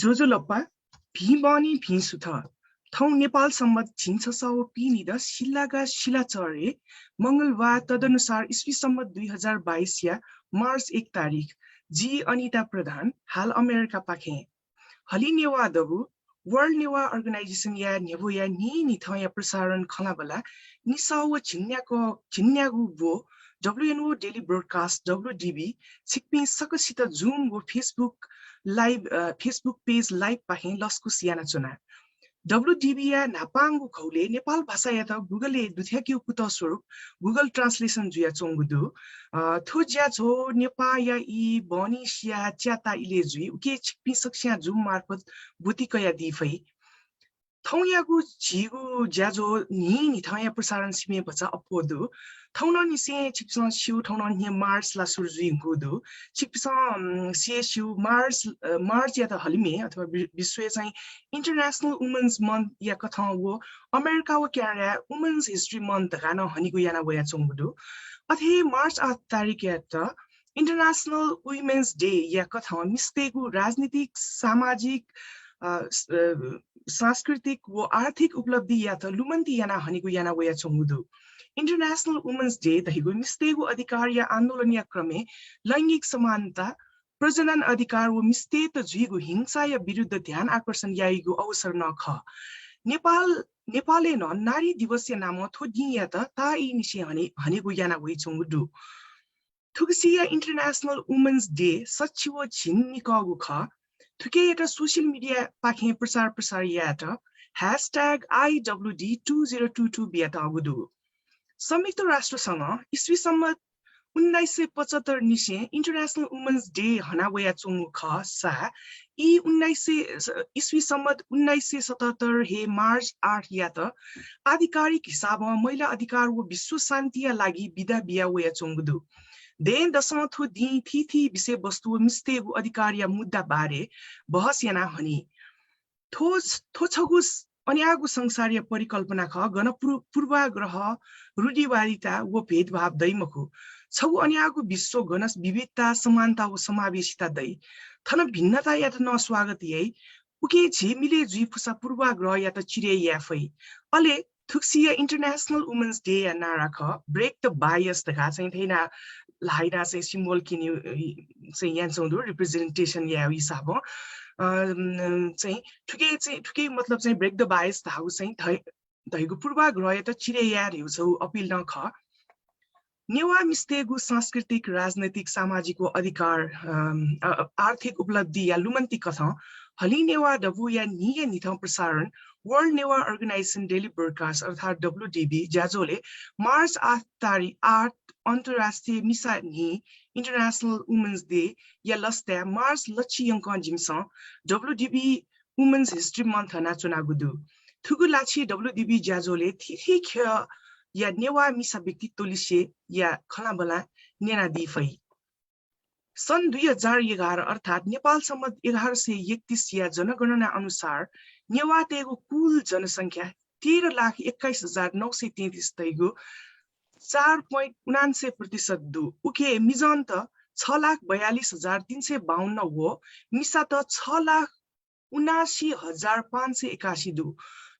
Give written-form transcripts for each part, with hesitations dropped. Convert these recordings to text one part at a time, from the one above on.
जोजो लप्पा भिबनी भिसुथ थौ नेपाल सम्मत झिन्छसाओ पिनिद शिलागा शिला चरे मंगलबार तदनुसार ईस्वी सम्मत 2022 या मार्च 1 तारिख जी अनिता प्रधान हाल अमेरिका पाखे हली नेवा दबु वर्ल्ड नेवा अर्गनाइजेसन या नेबो या नि थया प्रसारण खलाबला निसाओ झिन्यागु बो WNO डेली ब्रोडकास्ट WDB सिक्पि सकसित जुम वो फेसबुक पेज लाइभ पाहे लस्कु सियाना चुना WDB या नापाङ्गु खौले नेपाल भाषा या त गुगलले दुथ्याक्यु कुत स्वरूप गुगल ट्रान्सलेसन जुया चोंगुदु थो ज्या झो नेपा या इ बनी सिया च्याता इले जुइ उके छिक्पि सक्स्या जुम मार्फत बुतिकया दिफै थौयागु झिगु ज्याजो नि थया प्रसारण सिमे बचा अपोदु थौन निसे छिप्स शिउ थौन नि मार्च ला सुरजुइ गुदु छिप्स से शिउ मार्च या त हलिमे अथवा विश्व चाहिँ इंटरनेशनल वुमेन्स मंथ या कथा वो अमेरिका व क्यानाडा वुमेन्स हिस्ट्री मंथ गान हनिगु याना वया चोंगुदु अथे मार्च 8 तारिख या त इंटरनेशनल वुमेन्स डे या कथा मिस्तेगु राजनीतिक सामाजिक सांस्कृतिक व आर्थिक उपलब्धि या त लुमन्ती याना हनिगु याना वया चोंगुदु इंटरनेशनल वुमेन्स डे दहिगु मिस्तेगु अधिकार या आन्दोलन या क्रमे लैंगिक समानता प्रजनन अधिकार व मिस्तेत जुइगु हिंसा या विरुद्ध ध्यान आकर्षण याइगु अवसर न ख नेपालले न नारी दिवस या नाम थोदि या त ताई निसे हनिगु याना वइ चोंगुदु थुकसिया इंटरनेशनल वुमेन्स डे सचिव झिन्निकगु ख थुके या सोशल मीडिया पाखे प्रसार या त #IWD2022 बिया त अगुदु संयुक्त राष्ट्रसँग ईस्वी सम्मत 1975 निसे इंटरनेशनल वुमेन्स डे हनावया चोंगु ख सा ईस्वी सम्मत 1977 हे मार्च 8 या त आधिकारिक हिसाबमा महिला अधिकार व विश्व शान्तिया लागि बिदा बिया वया चोंगुदु देन दशौं थु दि थि विषय वस्तु मिस्तेगु अधिकार या मुद्दा बारे बहस याना हनी थो छगु अन्यागु संसारीय परिकल्पना ख गण पूर्वाग्रह रूढिवादिता व भेदभाव दैमखु छगु अन्यागु विश्व गणस विविधता समानता व समावेशिता दै थन भिन्नता या त न स्वागत यै उके झिमिले जुइ फुसा पूर्वाग्रह या त चिरे याफै अले थुक्सिया इंटरनेशनल वुमेन्स डे या नारा ख ब्रेक द बायस तका चाहिँ थैना लाइना चाहिँ सिम्बल किन्यु चाहिँ यान्छौं रिप्रेजेन्टेसन या हिसाब चाहिँ ठुके मतलब चाहिँ ब्रेक द बायस धाउ चाहिँ धैगु पूर्वाग्रह या त चिरे यार हेउछौ अपिल न ख नेवा मिस्तेगु सांस्कृतिक राजनैतिक सामाजिक अधिकार आर्थिक उपलब्धि या लुमन्ती कथा हली नेवा डबु या निय निथम प्रसारण वर्ल्ड नेवा अर्गनाइजेसन डेली ब्रोडकास्ट अर्थात WDB ज्याजोले मार्च 8 अन्तर्राष्ट्रिय मिसा नि इंटरनेशनल वुमेन्स डे या लस्ता मार्च लच्छी यंक जिमस WDB वुमेन्स हिस्ट्री मंथ हना चुनागुदु थुगु लाछि WDB ज्याजोले थिथि ख या नेवा मिसा व्यक्तित्व लिसे या खलाबला नेना दिफै सन् 2011 अर्थात नेपाल सम्मत 1131 या जनगणना अनुसार नेवातेको कुल जनसंख्या 13,21,933 तैगु 4.99% दु उके मिजन त 6,42,352 हो मिसा त 6,79,581 दु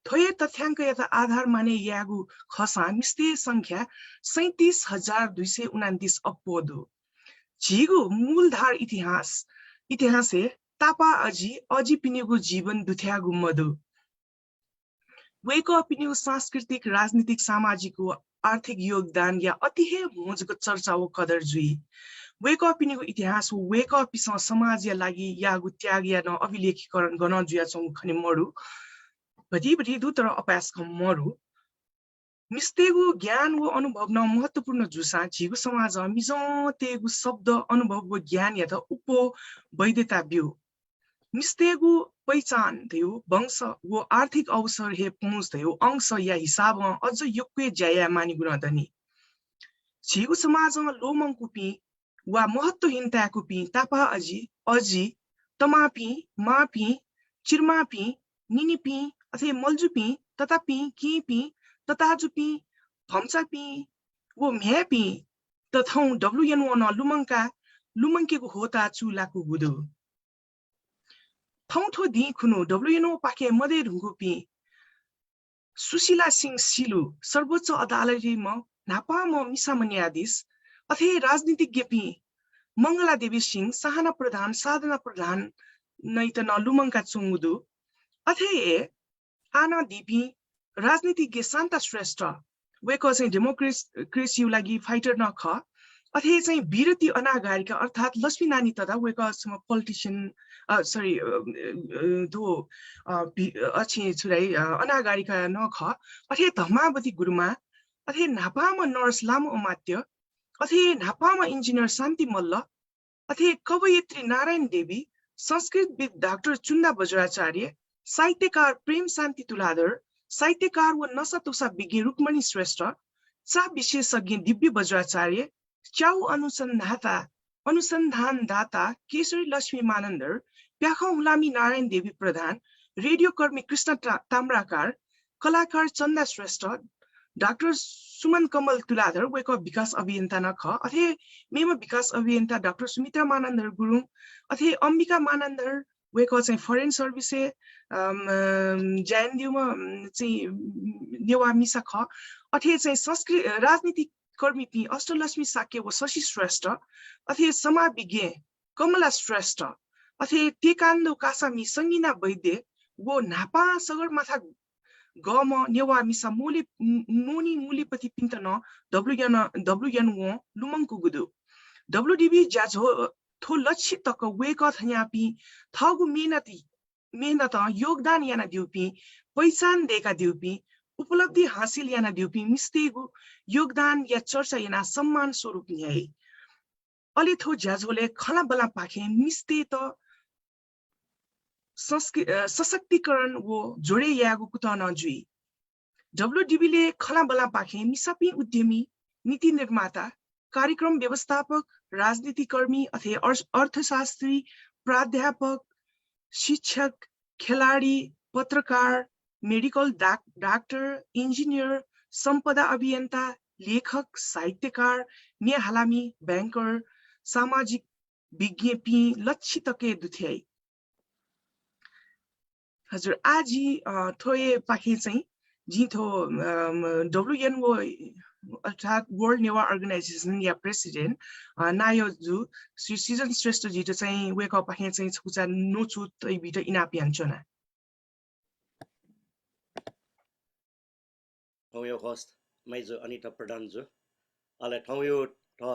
थोये तथ्याङ्क या त आधार माने यागु खसा मिस्ते संख्या 37,229 अप्पोदु झिगु मूलधार इतिहासे तापा अजी पिनेगु जीवन दुथ्यागु मधु वेको पिनेगु सांस्कृतिक राजनीतिक सामाजिक आर्थिक योगदान या अतिहे मोजको चर्चा व कदर जुई वेको पिनेगु इतिहास वेको पिस समाज या लागि यागु त्याग या न अभिलेखीकरण गर्न जुया चौ खनि मरु भदी दुतर अपास मरु मिस्तेगु ज्ञान व अनुभव न महत्वपूर्ण जुसा झिगु समाज मिजतेगु शब्द अनुभव व ज्ञान या त उपो वैधता बिउ मिस्तेगु पहिचान थियो वंश व आर्थिक अवसर हे पहुँच थियो अंश या हिसाब अझ योग्य ज्याया मानि गुण धनी झिगु समाज लोमंकुपी वा महत्वहीनता कुपी तापा अजी तमापी मापी चिरमापी निनिपी अथे मल्जुपी ततापी किपी तताजुपी फम्चापी वो म्यापी तथौ WNO न लुमंकेको होता चुलाको गुदु थौथो दि खुनु WNO पाके मदे ढुङ्गुपी सुशीला सिंह सिलु सर्वोच्च अदालतमा नापा म मिसा न्यायाधीश अथे राजनीतिज्ञ पी मंगला देवी सिंह साहना प्रधान साधना प्रधान नैत नलुमंका चुङ्गुदु अथे आना दिपी राजनीतिज्ञ शान्ता श्रेष्ठ वेको चाहिँ डेमोक्रेसी लागि फाइटर नख अथे चाहिँ विरति अनागारिका अर्थात् लक्ष्मी नानी तथा वेको पोलिटिशियन सरी दो अछि छुराई अनागारिका नख अथे धमावती गुरुमा अथे नापामा नर्स लामो अमात्य अथे नापामा इन्जिनियर शान्ति मल्ल अथे कवयित्री नारायण देवी संस्कृतविद डाक्टर चुन्दा बज्राचार्य साहित्यकार प्रेम शान्ति तुलाधर साहित्यकार व नशा विज्ञ रुक्मणी श्रेष्ठ चा विशेषज्ञ दिव्य बज्राचार्य च्याउ अनुसन्धानदाता केशरी लक्ष्मी मानन्दर प्याखा हुलामी नारायण देवी प्रधान रेडियोकर्मी कृष्ण ताम्राकार कलाकार चन्दा श्रेष्ठ डाक्टर सुमन कमल तुलाधर वेको विकास अभियन्ता नख अथे मेम विकास अभियन्ता डाक्टर सुमित्रा मानन्दर गुरुङ अथे अम्बिका मानन्दर वेको चाहिँ फरेन सर्भिसे ज्यानदिउमा चाहिँ नेवा मिसा ख अथे चाहिँ संस्कृत राजनीतिक कर्मी पी अष्टलक्ष्मी साक्य व शशि श्रेष्ठ अथे समाविज्ञ कमला श्रेष्ठ अथे टेकान्दो कासामी सङ्गीना वैद्य वो नापा सगरमाथा गम नेवा मिसा मोली नोनी मुलीपति पिन्तन WNO लुमङको गुदु WDB ज्याझो थो लक्ष्य तक वेक थयापी थगु मेहनत योगदान याना दिउपी पहिचान देका दिउपी उपलब्धि हासिल याना दिउपी मिस्तेगु योगदान या चर्चा याना सम्मान स्वरूप न्याय अलि थो ज्याझोले खला बला पाखे मिस्ते त सशक्तिकरण वो जोडे यागु कुतन जुई WDB ले खला बला पाखे मिसापी उद्यमी नीति निर्माता कार्यक्रम व्यवस्थापक राजनीतिकर्मी अथे अर्थशास्त्री प्राध्यापक शिक्षक खेलाडी पत्रकार मेडिकल डाक्टर इन्जिनियर सम्पदा अभियन्ता लेखक साहित्यकार न्याहालामी बैंकर सामाजिक विज्ञ पी लक्षितके दुथ्याई हजुर आजी थोए पाखे चाहिँ जिथो WNO अर्थात् वर्ल्ड नेवा अर्गनाइजेसन या प्रेसिडेन्ट नायोजु श्री सृजन श्रेष्ठ जी चाहिँ वेक पाखे चाहिँ छुचा नोचु तै बिट इनापि हान्छना ठौयो होस्ट मैजो अनिता प्रधान जो अले ठौयो ठ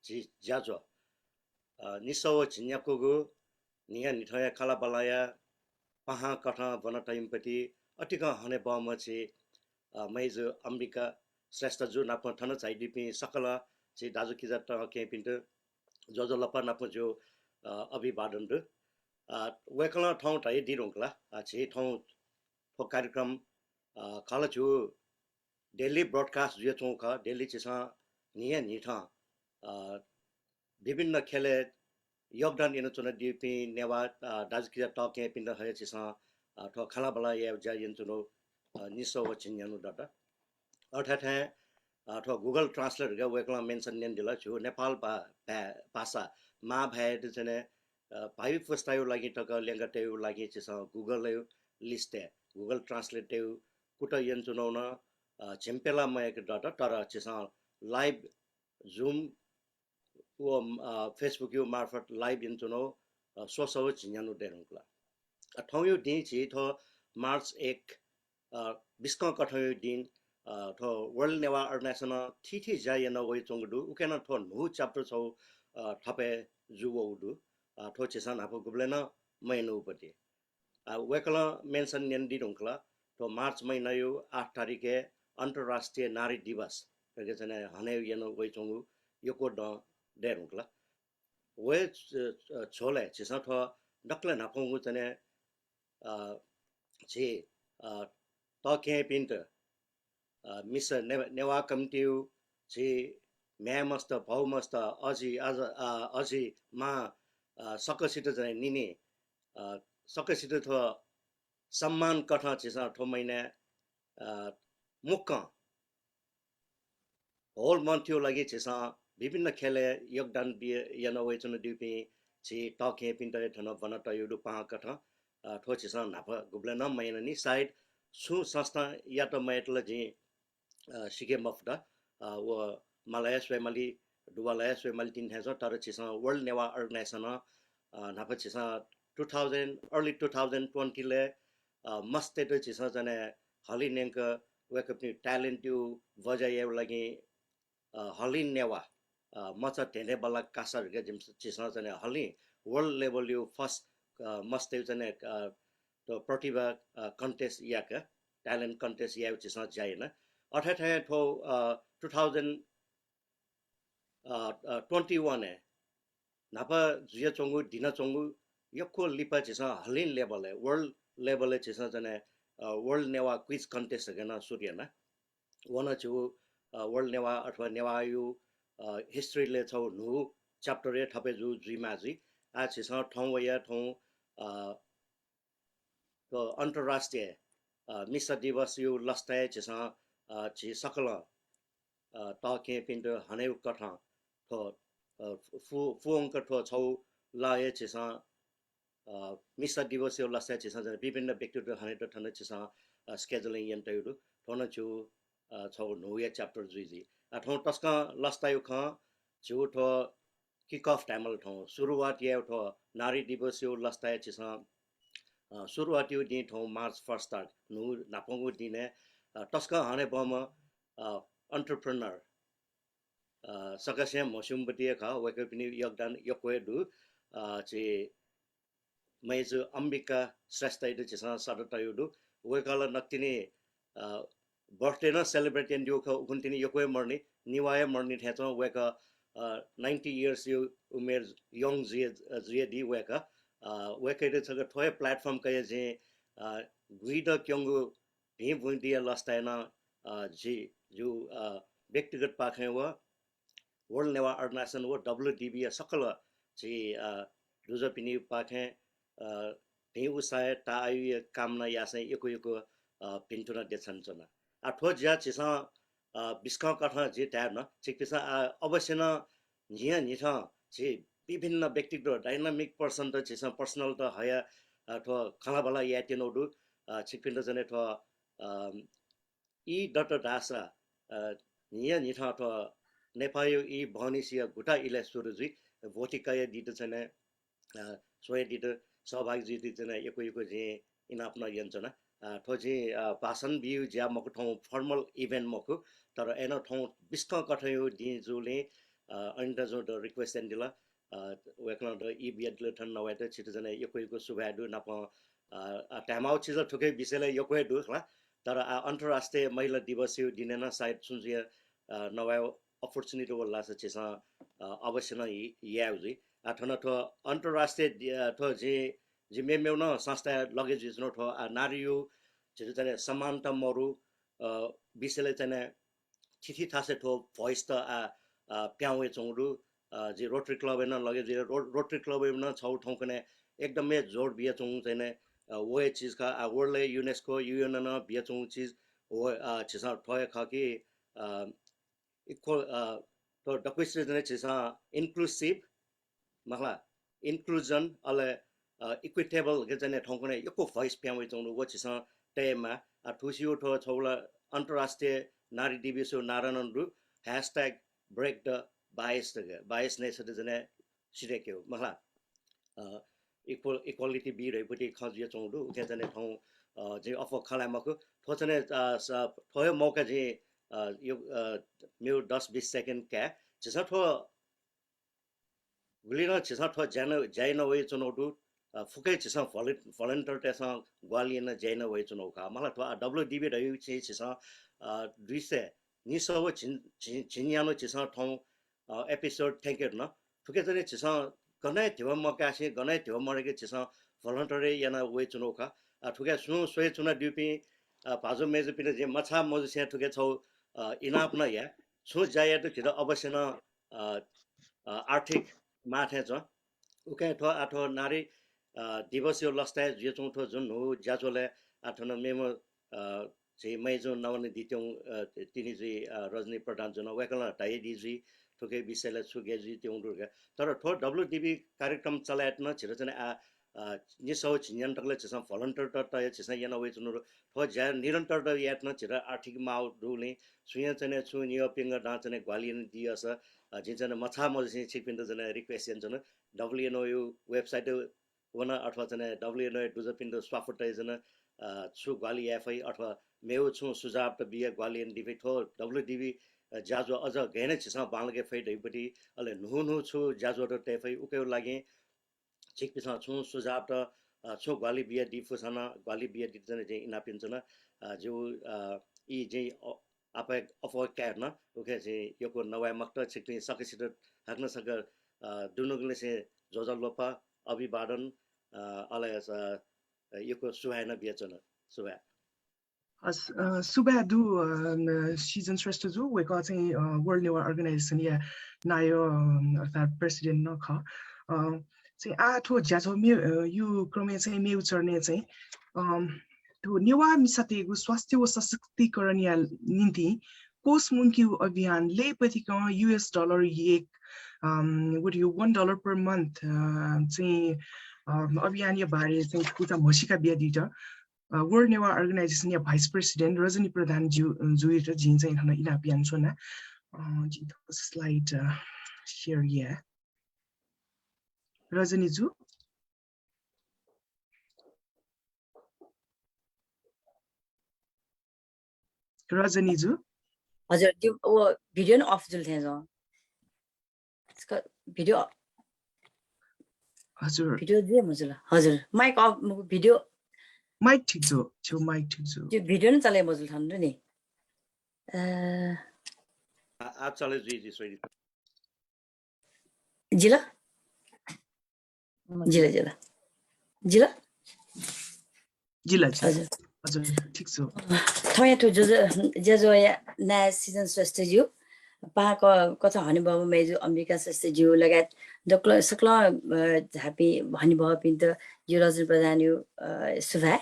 ज्याजो निसो छिन्याकुगु निया निठया खाला बलाया पहा कथा बन टाइमपति अटिका हने बमछि मैजो अम्बिका श्रेष्ठ जो नाप थन चाहिदिपि सकल छि दाजु किजा त के पिन्ट जो लप नाप जो अभिवादन दु वेकला ठौ टाइ दिरोंकला छि ठौ फो कार्यक्रम खाला छु डेली ब्रॉडकास्ट जो चौका डेली चिसा निया निठा विभिन्न खेले योगदान इन चुन दिपि नेवा दाजु किजा त के पिन्ट हय चिसा ठो खाला बला या जा यन चुनो निसो वचिन्यानु डाटा अर्थात् ठो गुगल ट्रान्सलेट ग वेकला मेन्सन नेन दिला छु नेपाल भाषा मा भए जने भाइ फस्तायो लागि टक लेंगटेयो लागि चिसा गुगल लिस्ट गुगल ट्रान्सलेट कुट यन चुनौन चेम्पेला मयक डाटा तर चिसा लाइभ जुम वो फेसबुक यो मार्फत लाइभ यन चुनो सोसो चिन्यानु देरुंकला ठौयो दिन छि थो मार्च 1 बिस्क कठयो दिन थो वर्ल्ड नेवा अर्गनाइजेसन थिथि जायन वइ चंगदु उकेन थो नु च्याप्टर छौ थपे जुवउदु थो चेसन आफु गुब्लेन मैनुपति वेकला मेन्सन नेन्दी रुंकला तो मार्च महिना यो 8 तारिखे अन्तर्राष्ट्रिय नारी दिवस के जने हने यन वइ चंगु योको द देरुंकला वे छोले चेसन थो डक्ले नापंगु जने छि तके पिन्ट मिस नेवा कम्टिउ छि म्यामस्त भौमस्त अझी मा सकसित जने निने सकसित थो सम्मान कथा छिसा थो महिना मुक्क होल मन्थ्यो लागि छिसा विभिन्न खेले योगदान दिए यन वइ चुन दिपि 지 talking pinta thana vanata yudu pa katha tho chi sa napa gublana maina ni side su sasta ya to maitla ji shige mafda wa malaya swemali duwalaya swemali tin has tar chi sa world newa organization napa chi sa 2000 early 2020 le must te chi sa jane hali nenka wake up ni talent you vaja lagi halin newa macha tene bala kasar ge jim chisna jane halin world level you first must te jane to pratibha contest ya ka talent contest ya chisna jai na atha the tho 2021 e napa jia chongu dina chongu yakko lipa chisna halin level e world level e chisna jane world newa quiz contest ge na surya na wana chu world newa अथवा नेवा यो history ले छौ नु chapter ए थपे जु जिमा जि आ छिस ठौ वया ठौ तो अन्तर्राष्ट्रिय मिस दिवस यो लस्ताय छिस छि सकल ताके पिन्द हने कथा थो फु अंक थो छौ लाए छिस मिस दिवस यो लस्ताय छिस विभिन्न व्यक्तिहरु हने त थने छिस स्केजुलिङ यन्टहरु थोन छु छौ नुया chapter जुइजी अथौ तस्का लस्तायो ख छु थो किक अफ टाइमल थौ सुरुवात या थो नारी दिवस यो लस्ताय छिस सुरुवात यो दिन थौ मार्च 1 स्टार्ट नु नापंगु दिने तस्का हने बम एन्टरप्रेन्योर सकसे मसुमबती खा वेक पनि योगदान यक्वे दु छि मेज अम्बिका श्रेष्ठ इदु छिस सदता युदु वेकला नक्तिनी birthday na celebrate and you continue yokwe morning niwaya morning thecho weka 90 years you umer young zia di weka weka it chaga thoy platform kaya je guida kyongu he bundia last time na ji ju व्यक्तिगत पाखे व world नेवा organisation व WDB सकल जी रुज पिनि पाखे ढे उसाय ता आयु कामना यासे एको एको पिन्टुना देछन् आठो ज्या छिसा बिस्का कथा जे ट्याब न छिकिसा अवश्य न झिया निथ छि विभिन्न व्यक्तिगत डायनामिक पर्सन त छिसा पर्सनल त हया अथवा खलाबला यातिनोडु छिकिन जने थ ई डट दासा निया निथ अथवा नेपायो ई भनिसिया गुटा इले सुरुजि भोटिकाय दित छने सोय दित सहभागी जिति जने एको एको जे इन आफ्नो यन्चना थोजी भाषण बिउ ज्या मको ठौ फर्मल इभेन्ट मको तर एनो ठौ बिस्क कथयो दिजुले अन्त जो द रिक्वेस्ट एन्ड दिला वेकन द ई बियडले ठन नवेट सिटिजन यको यको सुभादु नप टाइम आउट छिज ठुकै विषयले यको दु खला तर अन्तर्राष्ट्रिय महिला दिवस यो दिनेन सायद सुन्जिया नवायो अपर्चुनिटी वला छ अवश्य न याउजी आठन थ अन्तर्राष्ट्रिय थ जे जिमे मेउन संस्था लगे जिनो थ नारियो जिरो जने समानता मरु विषयले जने थिथि थासे थो भोइस त प्याउए चौरु जे रोटरी क्लब न लगे जे रोटरी क्लब न छौ ठौ कने एकदमै जोड बिया चौ जने वो चीज का वर्ल्ड यूनेस्को यूएन न बिया चौ चीज वो छिसा थय खकी इक्वल तो डक्विस जने छिसा इन्क्लुसिभ मखला इन्क्लुजन अले इक्विटेबल के जने ठौ कने यको भोइस प्याउए चौ वो छिसा टेमा ठुसियो ठो छौला अन्तर्राष्ट्रिय नारी दिवस नारायणरु #break the biasness जने सिरेक्यो मखला इक्वालिटी बी रहेपटी खजिया चौडु के जने ठौ जे अफ खलामको थोचने थयो मौका जे यो मेरो 10-20 सेकेन्ड क्या छिसा थो गुलिन छिसा थो जाइन वे चुनौडु फुकै छिसा भलन्टियर तेसा ग्वालियन जाइन वे चुनौ का मला थो WDB रह्यो छिसा 200 निसव छिन्यानो छिसा ठौ एपिसोड थ्यांक यू न फुकै जने छिसा गनै थियो मकासे गनै थियो मरेके छिसा भलन्टियर याना वे चुनौ का ठुकै सु सोय चुना डिपी भाजो मेज पिने जे मछा मज से ठुकै छौ इनाप न या सु जाय त खिर अवश्य न आर्थिक माथे छ उकै थो आठो नारी दिवस यो लस्ताय जे चौथो जुन हो ज्याचोले आठो न मेमो जे मेजो नवने दित्यौ तिनी जी रजनी प्रधान जुन वेकल टाइ दिजी ठोके विषयलाई सुगेजी त्यो उनरुगा तर ठो डब्ल्युटिभी कार्यक्रम चलायतन छिरो चाहिँ नि सौ छिन्यान टकले चाहिँ भलन्टियर टट चाहिँ याना वे जुन ठो ज्या निरन्तर द यातन छिरो आर्थिक माउ रुले सुया चाहिँ छु नियो पिंग डा चाहिँ ग्वालियन दियस जिन चाहिँ मछा मजि छिपिन्द चाहिँ रिक्वेस्ट जन डब्ल्युएनओ वेबसाइट वन अथवा चाहिँ डब्ल्युएनओ दुजपिन्द स्वाफुट चाहिँ छु ग्वाली एफआई अथवा मेउ छु सुझाव त बिए ग्वालियन डिबे ठो डब्ल्युडिबी जाजो अझ घेनै छिसा बालगे फै दैपटी अले नु छु जाजो र टेफै उकेउ लागि छिक पिसा छु सुझाव त छु ग्वाली बिए डिफुसना ग्वाली बिए डिजन जे इना पिन्छन जो इ जे आपे अफो क्यार न ओके जे योको नवाय मक्त छिक सकेसित हाक्न सक दुनुगले से जोजल लोपा अभिवादन अले योको सुहायना बिएचन सुहा Suba du season Shrestha ju we ka चाहिँ World Newa Organization या नायो अर्थात् प्रेसिडेन्ट न ख चाहिँ आठो ज्याजो यो क्रमे चाहिँ मेउ चर्ने चाहिँ त्यो नेवा मिसातेको स्वास्थ्य व सशक्तिकरण या निम्ति कोष मुन्क्यु अभियान लेपतिक $1 एक would you $1 per month चाहिँ अभियान या बारे चाहिँ कुता मसिका बिया दिटा World Newa Organization या Vice President Rajani Pradhan जुइर जिन चाहिँ खाना इना अभियान सोना जिन स्लाइड शेयर या Rajani ju Rajani ju हजुर त्यो वो भिडियो न अफ जुल थियो यसको भिडियो हजुर भिडियो दिए हजुर हजुर माइक अफ भिडियो माइक ठीक जो छौ माइक ठीक जो त्यो भिडियो न चले मजुल थान्नु नि आप चले जी सोइ जिला जिला जिला जिला जिला हजुर हजुर ठीक छ थया तो जो नयाँ सिजन श्रेष्ठ ज्यू पाको कथा हनुबाबु मेजु अम्बिका श्रेष्ठ ज्यू लगायत दक्ल सकल झापी हनुबाबु पिन्त यो रजन प्रधान यो सुभा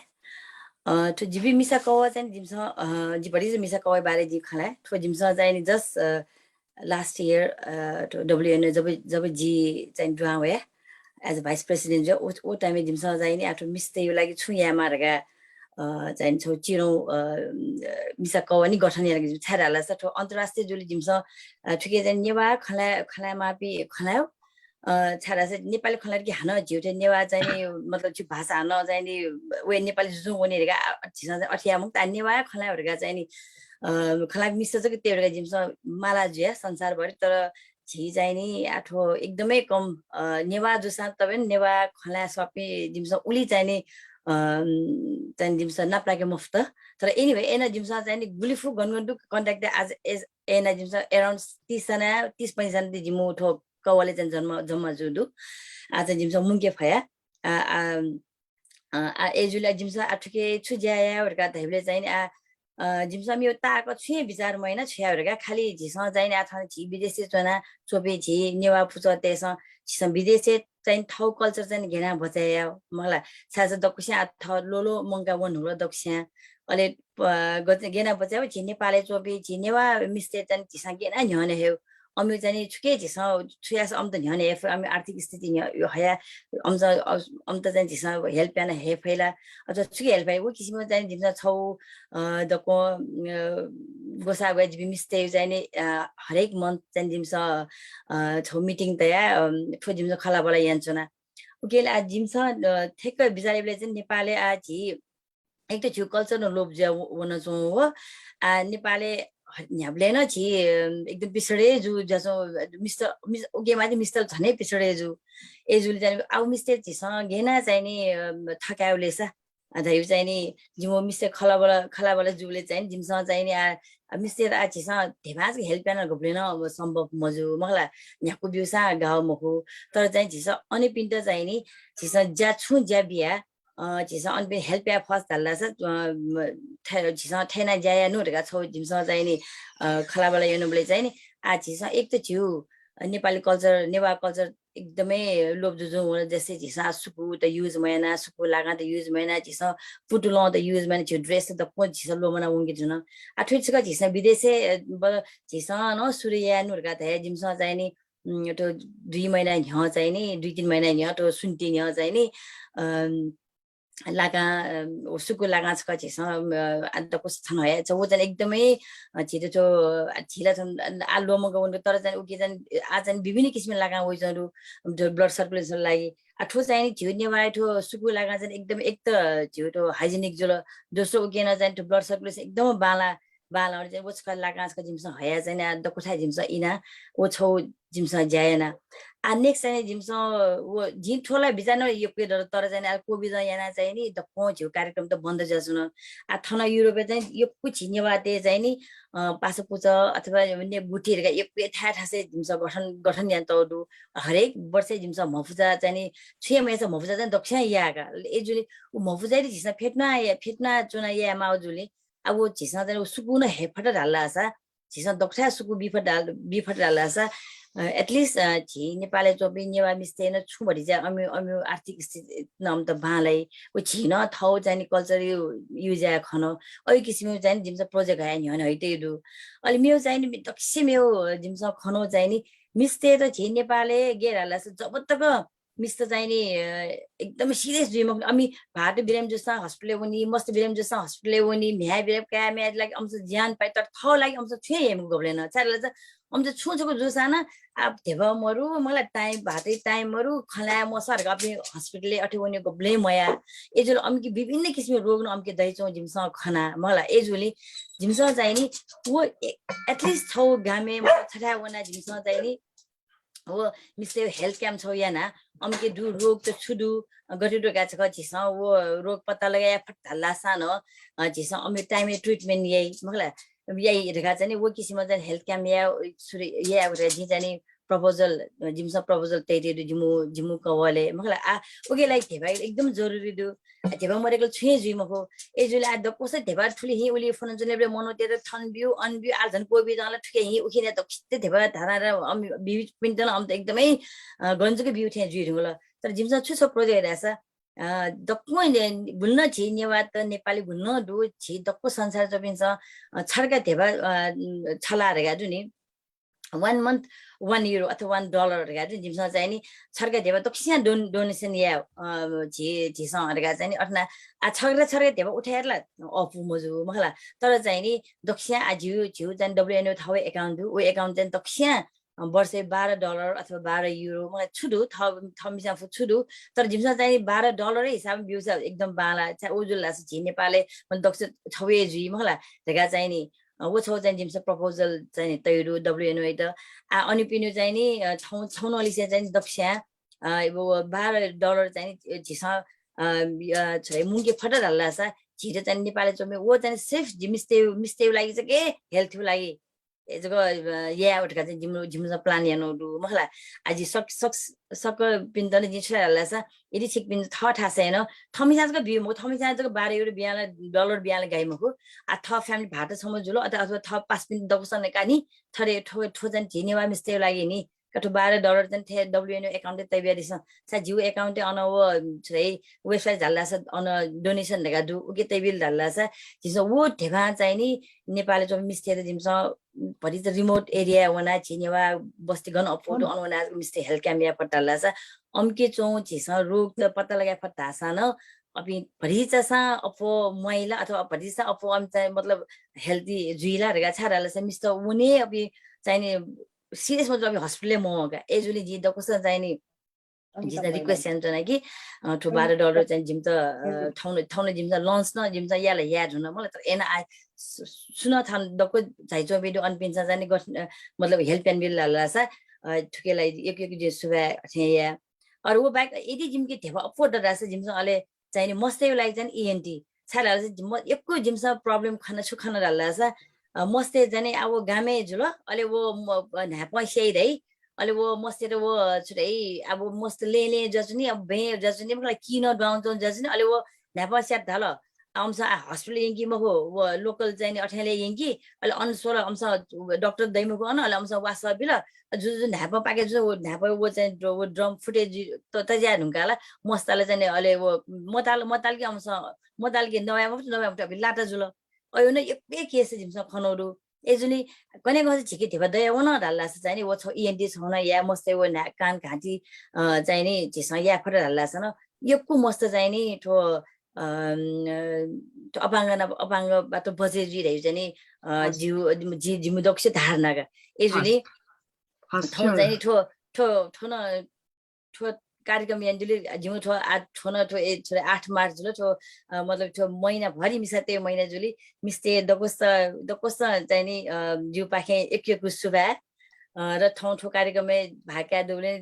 तो जिबी मिसा कवा चाहिँ जिमस जिबडी मिसा कवा बारे जी खला तो जिमस चाहिँ जस्ट लास्ट इयर तो डब्ल्युएन जब जी चाहिँ जुवा वे एज अ भाइस प्रेसिडेन्ट जो ओ टाइम जिमस चाहिँ नि आठो मिस्ते यो लागि छु या मारगा चाहिँ छौ चिरो मिसा कवानी गठन या लागि छाडाला छ तो अन्तर्राष्ट्रिय जुली जिमस ठिकै चाहिँ नेवा खला मापी खलायो छाडा चाहिँ नेपाली खलार कि हान झिउटे नेवा चाहिँ मतलब छु भाषा हान चाहिँ नि वे नेपाली जुन वनेरगा छिसा चाहिँ अठिया मुक्त नेवा खलाहरुगा चाहिँ नि खला मिस चाहिँ त्योहरुगा जिमस माला जुया संसारभरि तर झि चाहिँ नि आठो एकदमै कम नेवा जुसा तबे नेवा खला सपी जिमस उली चाहिँ नि जिमस नप्राके मुफ्त तर एनीवे एना जिमस चाहिँ नि गुलिफु गनगन्डु कन्ट्याक्ट आज एज एना जिमस अराउन्ड 30 जना 30-35 जना जिमु ठो कवाले चाहिँ जम्मा जुदु आज जिमस मुंके फया एजुला जिमस आठके छु ज्याया वर्का धैबले चाहिँ जिमस मियो ताको छु विचार मैना छ्याहरुका खाली झिस चाहिँ आथन झि विदेशी जना चोपे झि नेवा फुच तेस झिस विदेशी चाहिँ ठाउँ कल्चर चाहिँ घेना बचाया मलाई साझा दक्सिया थ लोलो मंगा वन हो दक्सिया अले गेना बचायो झि नेपाली चोपे झि नेवा मिस्टे चाहिँ झिस गेना न्हने हेउ अमि चाहिँ छुके झिस छुयास अम त न्हने एफ अमि आर्थिक स्थिति यो हया अम त चाहिँ झिस हेल्प याना हे फैला अझ छुके हेल्प वो किसिम चाहिँ जिमसा छौ दको गोसा गज मिस्टे चाहिँ हरेक मन्थ चाहिँ जिमसा छौ मिटिङ तया ठो जिमसा खला बला यान्छना उकेल आ जिमसा ठेक्क बिचारेले चाहिँ नेपाली आ झि एक त छु कल्चर न लोभ ज्या वन छौ हो आ नेपाली न्याब्ले न छि एकदम पिछडे जु जसो मिस्टर उगेमा चाहिँ मिस्टर झनै पिछडे जु एजुले चाहिँ आउ मिस्टर छिस घेना चाहिँ नि थकाउले सा अझ यो चाहिँ नि जिमो मिस्टर खलाबला जुले चाहिँ जिमसँग चाहिँ नि मिस्टर आ छिस धेमाज हेल्प प्यानल गप्लेन अब सम्भव मजु मलाई यहाँको बिउसा गाउँ मखु तर चाहिँ छिस अनि पिन्ट चाहिँ नि छिस ज्या छु ज्या बिया छिस अनि हेल्प या फर्स्ट हल्ला छ छिस ठेना ज्याया नुरेका छौ जिमसँग चाहिँ नि खलाबला योनबले चाहिँ नि आ छिस एक त छु नेपाली कल्चर नेवा कल्चर एकदमै लोभजुजु हुन जस्तै झिसा सुकु त युज मैना सुकु लागा त युज मैना झिसा पुटुल त युज मैना झिउ ड्रेस त को झिसा लोमना उंगे जुन आठु छिका झिसा विदेशे झिसा न सूर्य नुरका त जिमसा चाहिँ नि त्यो 2 महिना यहाँ चाहिँ नि 2-3 महिना यहाँ त्यो सुन्ती यहाँ चाहिँ नि लागा सुकु लागा छ झिसा अन्त कस्तो छन है छ उ चाहिँ एकदमै छिटो छो छिला छन् आलोमको उनको तर चाहिँ उके चाहिँ आज चाहिँ विभिन्न किसिमले लागा वइजहरु ब्लड सर्कुलेसन लागि ठो चाहिँ झिउ नेवाय ठो सुकु लागा चाहिँ एकदमै एक त झिउ त्यो हाइजेनिक जो दोस्रो उकेन चाहिँ त्यो ब्लड सर्कुलेसन एकदम बाला चाहिँ उसका लागासको जिमसा हया चाहिँ द कोठा जिमसा इना ओ छौ जिमसा ज्याएना आ नेक्स्ट चाहिँ जिमसा वो जिन ठोला बिजान यो पेडर तर चाहिँ कोभिड याना चाहिँ नि द पहुँच्यो कार्यक्रम त बन्द जसुन आ थना युरोपे चाहिँ यो कुछ नेवाते चाहिँ नि पासो पुछ अथवा ने बुटीहरुका एक पे ठासे जिमसा गठन यन्तहरू हरेक वर्ष जिमसा मफुजा चाहिँ नि 6 महिना मफुजा चाहिँ दक्षिण याका एजुले मफुजा जिसा फेट्ना चुना या माउजुले अब झिसा चाहिँ सुकु न हेफट ढाल्ला छ झिसा दक्षा सुकु बिफट ढाल्ला छ एटलिस्ट झि नेपाली चोपी नेवा मिस्तेन छु भरि चाहिँ अमि आर्थिक स्थिति नाम त बालाई ओ छिन थौ चाहिँ कल्चर युजा खन अइ किसिम चाहिँ जिमसा प्रोजेक्ट आयो नि हैन हैते दु अलि मेउ चाहिँ नि दक्षि मेउ जिमसा खनो चाहिँ नि मिस्ते त झि नेपाली गेराला छ जब तक मिस्टर चाहिँ नि एकदमै सिरियस जुइम अमि भाट बिराम जस्ता हस्पिटल वनी मस्त बिराम जस्ता हस्पिटल वनी म्या बिराम का म्या लागि अम्स ज्यान पाइ तर थ लागि अम्स छे हेम गब्लेन चारले चाहिँ अम्स छुछको जोसाना अब देव मरु मलाई टाइम भाटै टाइमहरु खला म सर अपने हस्पिटलले अठेवनी गब्ले मया एजुल अमकी विभिन्न किसिम रोग न अमके दैचौ जिमसा खना मलाई एजुली जिमसा चाहिँ नि वो एटलिस्ट थौ गामे म छठा वना जिमसा चाहिँ नि वो मिस्टर हेल्थ क्याम्प छौ याना अमके दु रोग त छुडु गरिडो गाछ झिसा वो रोग पत्ता लगाया फट्टाला सानो झिसा अमे टाइम ट्रिटमेन्ट यही मखला यही रेगा चाहिँ वो किसिम चाहिँ हेल्थ क्याम्प या झि चाहिँ प्रपोजल जिमसा प्रपोजल तेरी जिमु कवले मखला आ ओके लाइक थेबा एकदम जरुरी दु थेबा मरेको छे जुइमको एजुले आ द कसै थेबा ठुली हि उली फोन जुले मनो तेर थन बिउ अन बिउ आजन कोबी जला ठुके हि उखिने त खिते थेबा धारा र बिउ पिन्टन अम त एकदमै गन्जको बिउ थे जुइरुल तर जिमसा छु सब प्रोजेक्ट रहेछ दक्को भुल्न छि नेवा त नेपाली भुल्न दु छि दक्को संसार जपिन्छ छर्का थेबा छला रेगा जुनी 1 month 1 euro अथवा $1 रेगा जुन जिमसा चाहिँ नि छर्का थेबा दक्षिण डोनेसन या झिसा रेगा चाहिँ नि अठना आ छर्का थेबा उठायरला अफु मजु मखला तर चाहिँ नि दक्षिण आ झिउ चाहिँ WNO थावे अकाउन्ट दु ओ अकाउन्ट चाहिँ दक्षिण वर्षे $12 अथवा 12 euro मलाई छुडु थमिसा छुडु तर जिमसा चाहिँ $12 हिसाबले बिउ छ एकदम बाला उजुला छ झि नेपालले मन दक्ष छवे जुइ मखला रेगा चाहिँ नि वो छौ चाहिँ जिमसा प्रपोजल चाहिँ तैरु WNO त अनि पिनु चाहिँ नि छौन अलिसे चाहिँ दक्षा अब $12 चाहिँ झिसा छै मुंगे फटर हल्ला छ झिटे चाहिँ नेपाली चोमे वो चाहिँ सिर्फ मिस्ते लागि चाहिँ के हेल्थ लागि एजको या उठका चाहिँ जिमसा प्लान यानो मखला आज सक पिन्दने जिछला हल्ला छ यदि छिक पिन ठासेन थमिसाजको बिउ म थमिसाजको $12 बियाला डलर बियाला गाइमको आ थ फ्यामिली भाटा सम्म जुलो अथवा थ 5 पिन दबसन कानी थरे ठो जन झिनेवा मिस्ते लागि नि कठो $12 चाहिँ थे WNO अकाउन्ट तैबियारिस सा जिउ अकाउन्ट अन वो छै वेबसाइट हल्ला छ अन डोनेसन लगा दु उके तैबिल हल्ला छ जिसो वो ढेबा चाहिँ नि नेपाली जो मिस्ते जिमसा भरि त रिमोट एरिया वना छिनेवा बस्ती गन अपोड अनवना मिस्ते हेल्थ क्याम्प पट्टाला छ अमके चौ छिसा रोग पत्ता लगा फटासा न अभी भरिचा अपो महिला अथवा भरिचा अपो अम चाहिँ मतलब हेल्दी जुइला रेगा छाराला छ मिस्ते उनी अभी चाहिँ सिरियस मतलब हस्पिटल मगा एजुली जी द कसो चाहिँ नि जिता रिक्वेस्ट सेन्टर कि ठु $12 चाहिँ जिम त ठाउँ जिम त लन्च न जिम त याले याद हुन मलाई त एन आई सुन थान दको झाइचो भिडियो अनपिन्छ जाने मतलब हेल्प एन्ड बिल हल्ला छ ठुकेलाई एक जे सुबा थे या और वो बैक यदि जिम के थेबा अफोर्ड रास जिम स अले चाहिँ मस्ते लागि चाहिँ ENT छाला चाहिँ एकको जिम स प्रब्लम खाना हल्ला छ मस्ते जाने अब गामे जुल अले वो पैसा दै अले वो मस्ते र वो छुटै अब मस्त ले जजुनी अब बे जजुनी मलाई किन डाउन जजुनी अले वो पैसा धाल आउँछ हस्पिटल यङ्की म हो लोकल चाहिँ अठ्याले यङ्की अहिले अनसोल आउँछ डक्टर दैमुको अन अहिले आउँछ वासा बिल जुन ढापा पाके ढापा वो चाहिँ ड्रम फुटे त ज्या ढुङ्गाला मस्ताले चाहिँ अहिले वो मताल कि आउँछ मताल कि नयाँ लाटा जुल अयो नै एकै केस जिम्स खनौरु एजुनी कने गसे छिके थिबा दया वन हल्ला चाहिँ नि वो छ इएनटी छौना या मस्ते वो कान घाँटी चाहिँ नि झिस या फर हल्ला छ न यक्कु मस्त चाहिँ नि ठो अपाङ्गबाट बजेरिरहेको चाहिँ नि जिउ दक्ष धारणाका एजुनी ठो चाहिँ नि ठो ठो ठो न ठो कार्यक्रम यान्जुले जिउ ठो 8 मार्च जुल ठो मतलब ठो महिना भरि मिसा त्यो महिना जुली मिस्ते दकोस्त चाहिँ नि जिउ पाखे एक सुबा र ठाउँ ठो कार्यक्रममा भाका दुले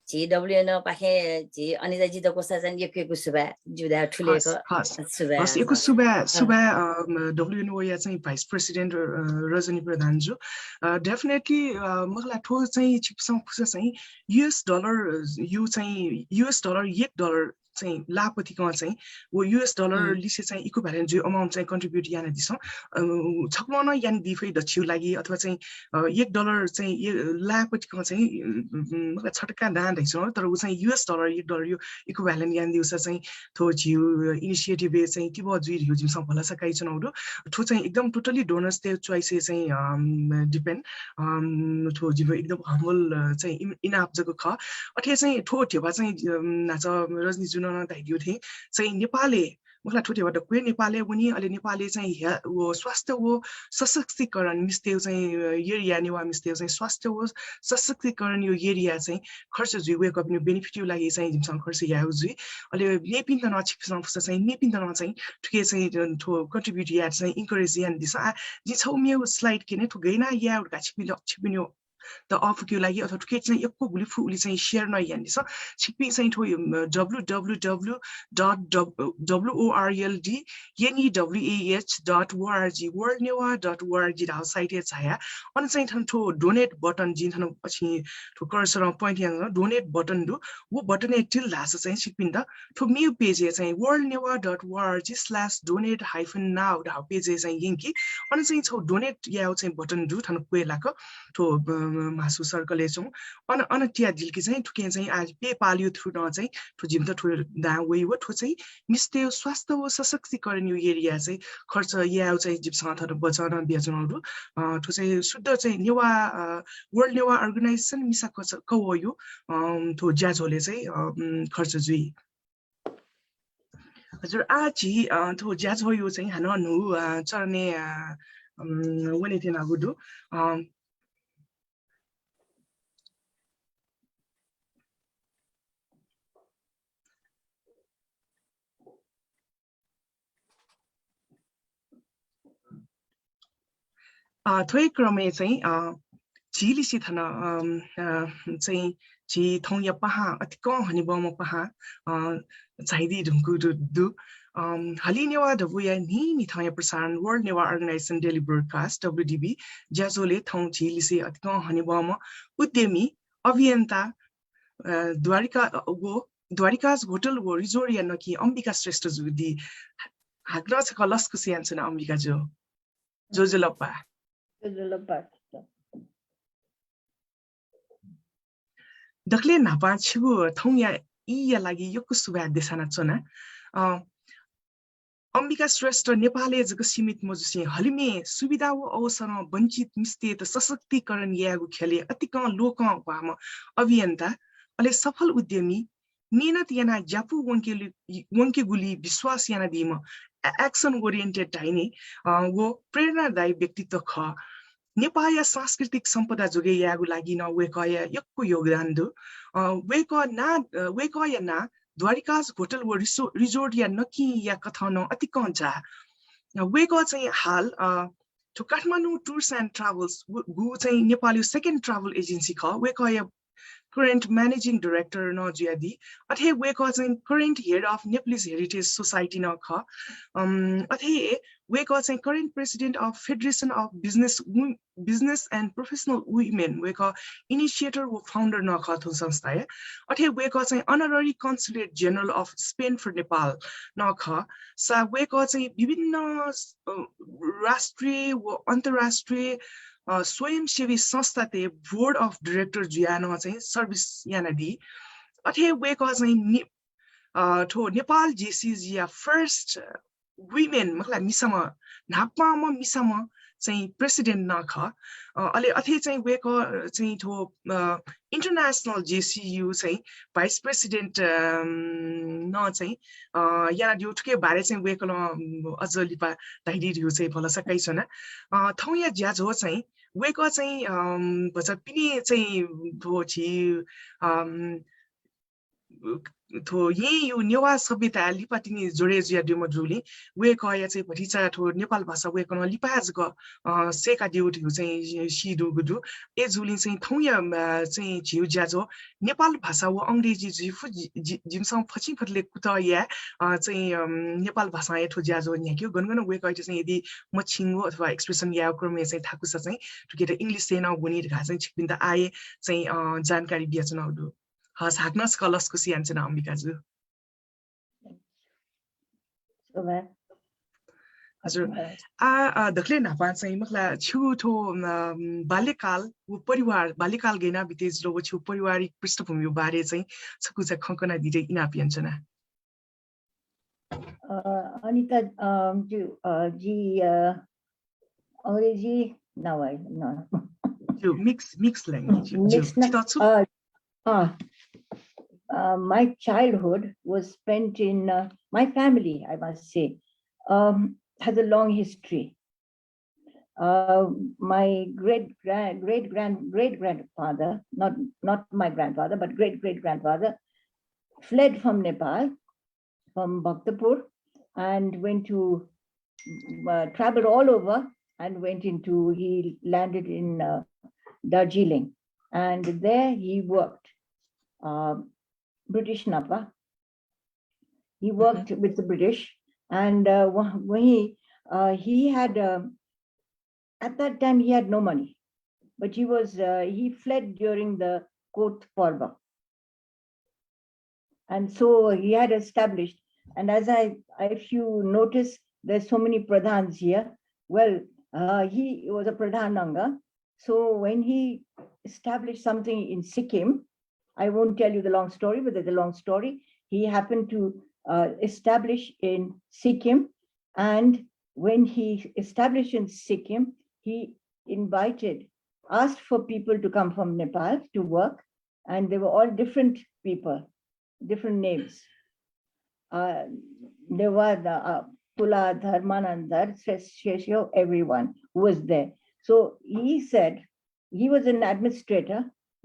GWN पाखे जी अनिता जी दकोस्ता चाहिँ एक सुबा जुदा ठुलेको सुबा हस एको सुबा WNO या चाहिँ भाइस प्रेसिडेन्ट रजनी प्रधान जो डेफिनेटली मलाई ठो चाहिँ छिपसँग खुसा चाहिँ $1 $1 चाहिँ लापतिको चाहिँ वो $1 लिसे चाहिँ इक्विभ्यालेन्ट जो अमाउन्ट चाहिँ कन्ट्रिब्युट याना दिसौ छक्लन यान दिफै दछु लागि अथवा चाहिँ $1 चाहिँ लापतिको चाहिँ मलाई छटका दान दैछौ तर उ चाहिँ $1 यो इक्विभ्यालेन्ट यान दिउसा चाहिँ थो जिउ इनिशिएटिभ चाहिँ तिबो जुइ रिउ जिमसँग भला सकाइ छनौडु ठो चाहिँ एकदम टोटली डोनर्स त्यो चोइस चाहिँ डिपेन्ड ठो जिउ एकदम हम्बल चाहिँ इनाफ जको ख अथे चाहिँ ठो ठेबा चाहिँ नाच रजनी जुन दाइदियो थिए चाहिँ नेपालले मलाई ठोटेबाट कोही नेपालले उनी अहिले नेपालले चाहिँ वो स्वास्थ्य वो सशक्तिकरण मिस्ते चाहिँ एरिया नेवा मिस्ते चाहिँ स्वास्थ्य वो सशक्तिकरण यो एरिया चाहिँ खर्च जुइवे कपिने बेनिफिट यो लागि चाहिँ जिमसँग खर्च याउ जुइ अहिले नेपिन त नछिक्सँग फुस चाहिँ नेपिन त न चाहिँ ठुके चाहिँ ठो कन्ट्रिब्युट या चाहिँ इन्करेज यान दिस जि छौ मेउ स्लाइड किने ठु गइना या उडका छिपिनो the offer you like to get a fully saying share no yandis. Chipping saying to you www.worldnewaah.org worldnewa.org outside it's higher on Saint to donate button gene to cursor on point donate button do who button it till last saying shipping the to me page saying worldnewa.org/donate -now the page is saying yinky on saying so donate yeah saying button do to मासु circle छौं अन टिया दिलकी चाहिँ ठुके चाहिँ आज पे पालियो through न चाहिँ ठु gym त ठु दा वे व ठु चाहिँ मिस्ते स्वास्थ्य व सशक्तिकरण यो एरिया चाहिँ खर्च या चाहिँ जिपसँग थर बचाउन बेचनहरु ठु चाहिँ शुद्ध चाहिँ नेवा वर्ल्ड नेवा अर्गनाइजेसन मिसाको कहो यो ठु ज्याजोले चाहिँ खर्च जुई हजुर आजी ठु ज्याजो यो चाहिँ हानु चर्ने वने थिएन गुडु थोइ क्रमे चाहिँ झिलिसी थन चाहिँ झि थौया पहा अतिक हनि बम पहा झाइदी ढुंगु दु हली नेवा दबुया नि थौया प्रसारण वर्ल्ड नेवा अर्गनाइजेसन डेली ब्रोडकास्ट WDB ज्याजोले थौ झिलिसी अतिक हनि बम उद्यमी अभियन्ता द्वारिकाज होटल वो रिजोर्ट या नकी अम्बिका श्रेष्ठ जुदी हाग्न छ कलस्को सियान छ अम्बिका जो लप्पा दखले नापा छिगु थौया इया लागि योको सुबा देशना चना अम्बिका श्रेष्ठ नेपालले जको सीमित मजुसी हलिमे सुविधा व अवसर वञ्चित मिस्ते त सशक्तिकरण यागु खेले अतिक लोक वाम अभियन्ता अले सफल उद्यमी मेहनत याना ज्यापु वंके गुली विश्वास याना दिम एक्सन ओरिएन्टेड टाइने वो प्रेरणादायी व्यक्तित्व ख नेपाली सांस्कृतिक सम्पदा जोगे यागु लागि न वेकया यक्को योगदान दु वेकया ना द्वारिकाज होटल वो रिजोर्ट या नकी या कथन अति कञ्चा वेक चाहिँ हाल to Kathmandu Tours and Travels गु चाहिँ नेपाली सेकेन्ड ट्राभल एजेन्सी ख वेकया current managing director no jiadi athe we ko current head of Nepalese Heritage Society no kha athe वेको चाहिँ current president of federation of business and professional women वेको initiator व founder न खथु संस्था है अथे वेको चाहिँ honorary consulate general of Spain for Nepal न ख सा वेको चाहिँ विभिन्न राष्ट्रिय व अन्तर्राष्ट्रिय स्वयंसेवी संस्था ते बोर्ड अफ डाइरेक्टर जुयान चाहिँ सर्भिस याना दि अथे वेको चाहिँ ठो नेपाल जेसीजिया first women makla misama napma ma misama चाहिँ प्रेसिडेन्ट न ख अले अथे चाहिँ वेको चाहिँ थो इन्टरनेशनल जेसीयू चाहिँ भाइस प्रेसिडेन्ट न चाहिँ या ड्युटके बारे चाहिँ वेको अझ लिपा दाइदिरु चाहिँ भल सकै छन थौ या ज्याज हो चाहिँ वेको चाहिँ भछ पिने चाहिँ भो छि थो यही यो नेवा सभ्यता लिपाटिनी जोडे जिया दिम जुली वे कया चाहिँ भटिचा थो नेपाल भाषा वे कन लिपाज ग सेका दिउटी चाहिँ सिदु गुदु ए जुली चाहिँ थौया चाहिँ झिउ ज्याजो नेपाल भाषा व अंग्रेजी जिफु जिमसँग फछि फटले कुत या चाहिँ नेपाल भाषा एथो ज्याजो न्याक्यो गनगन वे कया चाहिँ यदि म छिंगो अथवा एक्सप्रेसन या क्रमे चाहिँ थाकुसा चाहिँ टुकेट इंग्लिश सेना गुनी ढा चाहिँ छिपिन्दा आए चाहिँ जानकारी बियाचन आउदु हस हाक्नस कलसको सियान चाहिँ अम्बिकाजु हजुर दखले नापा चाहिँ मखला छुठो बाल्यकाल व परिवार बाल्यकाल गेना बितेज लो छु पारिवारिक पृष्ठभूमि बारे चाहिँ छकुचा खंकना दिदै इनापियन्छना अनिता जी अंग्रेजी नवाई न जो mix language my childhood was spent in my family, I must say, has a long history. My great grandfather, not my grandfather, but great grandfather, fled from Nepal, from Bhaktapur, and went to traveled all over and he landed in Darjeeling, and there he worked. British Napa. He worked with the British, and when he had at that time he had no money, but he fled during the Kot Parva, and so he had established. And if you notice, there's so many pradhans here. Well, he was a pradhananga. So when he established something in Sikkim, I won't tell you the long story, but there's a long story. He happened to establish in Sikkim, and when he established in Sikkim, he asked for people to come from Nepal to work, and they were all different people, different names. There were the Pula, Dharmanandar, Sheshio, everyone who was there. So he said, he was an administrator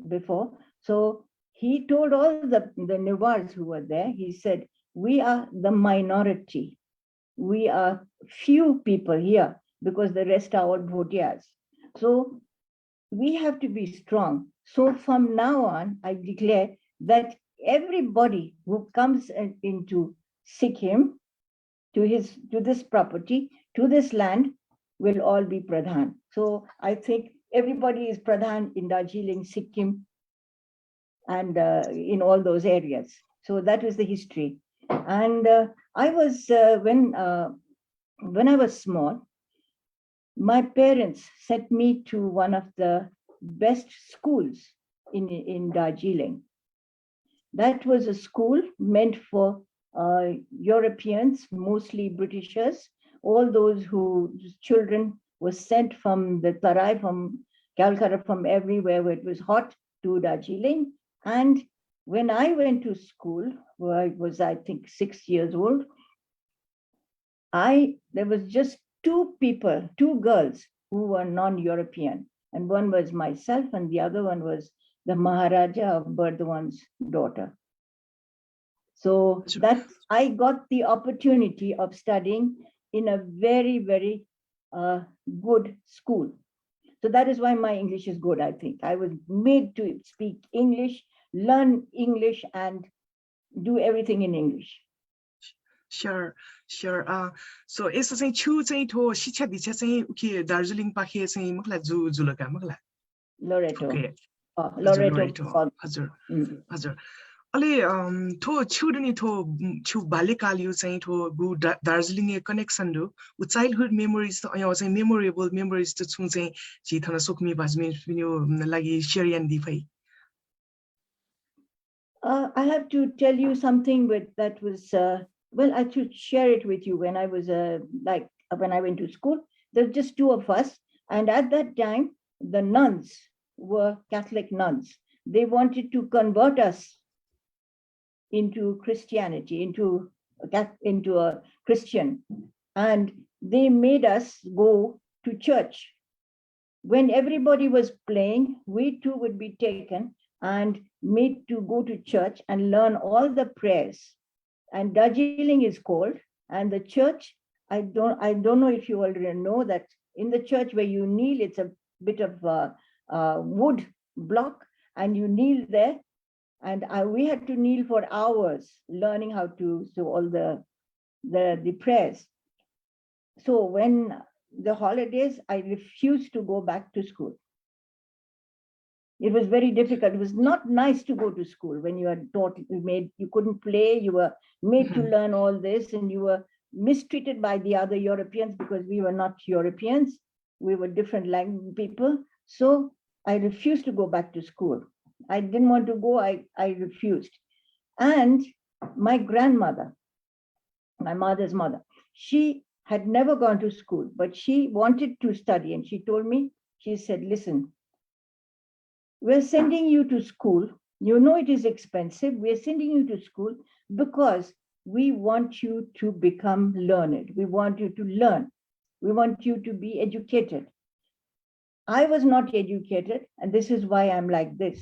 before, so he told all the Newars who were there, he said, we are the minority. We are few people here because the rest are all Bhotias. So we have to be strong. So from now on, I declare that everybody who comes into Sikkim, to this property, to this land, will all be Pradhan. So I think everybody is Pradhan in Darjeeling, Sikkim, and in all those areas. So that was the history. And I was, when I was small, my parents sent me to one of the best schools in Darjeeling. That was a school meant for Europeans, mostly Britishers, all those whose children were sent from the Tarai, from Calcutta, from everywhere where it was hot, to Darjeeling. And when I went to school, where I was, I think, 6 years old, there was just two girls who were non-European. And one was myself, and the other one was the Maharaja of Burdwan's daughter. So that I got the opportunity of studying in a very, very good school. So that is why my English is good, I think. I was made to speak English, learn English, and do everything in English. Sure. So यसो चाहिँ छु चाहिँ थो शिक्षा दीक्षा चाहिँ के दार्जिलिङ पाखे चाहिँ मखला जुलका मखला Loreto. Okay. Loreto. हजुर अले थो छुड नि थो छु बाल्यकाल यो चाहिँ थो गु दार्जिलिङ कनेक्सन दु उ चाइल्डहुड मेमोरिज त अया चाहिँ मेमोरेबल मेमोरिज त छु चाहिँ जी थना सुकमी बाजमे यो लागि शेयर यान दिफै I have to tell you something that was, well, I should share it with you. When I was when I went to school, there were just two of us. And at that time, the nuns were Catholic nuns. They wanted to convert us into Christianity, into a Christian. And they made us go to church. When everybody was playing, we too would be taken and made to go to church and learn all the prayers. And Darjeeling is cold, and the church, I don't know if you already know that in the church where you kneel, it's a bit of wood block, and you kneel there. And we had to kneel for hours, learning how to do all the prayers. So when the holidays, I refused to go back to school. It was very difficult. It was not nice to go to school when you are taught, you couldn't play, you were made to learn all this, and you were mistreated by the other Europeans because we were not Europeans. We were different language people. So I refused to go back to school. I didn't want to go, I refused. And my grandmother, my mother's mother, she had never gone to school, but she wanted to study. And she told me, she said, listen, we're sending you to school. You know it is expensive. We're sending you to school because we want you to become learned. We want you to learn. We want you to be educated. I was not educated, and this is why I'm like this.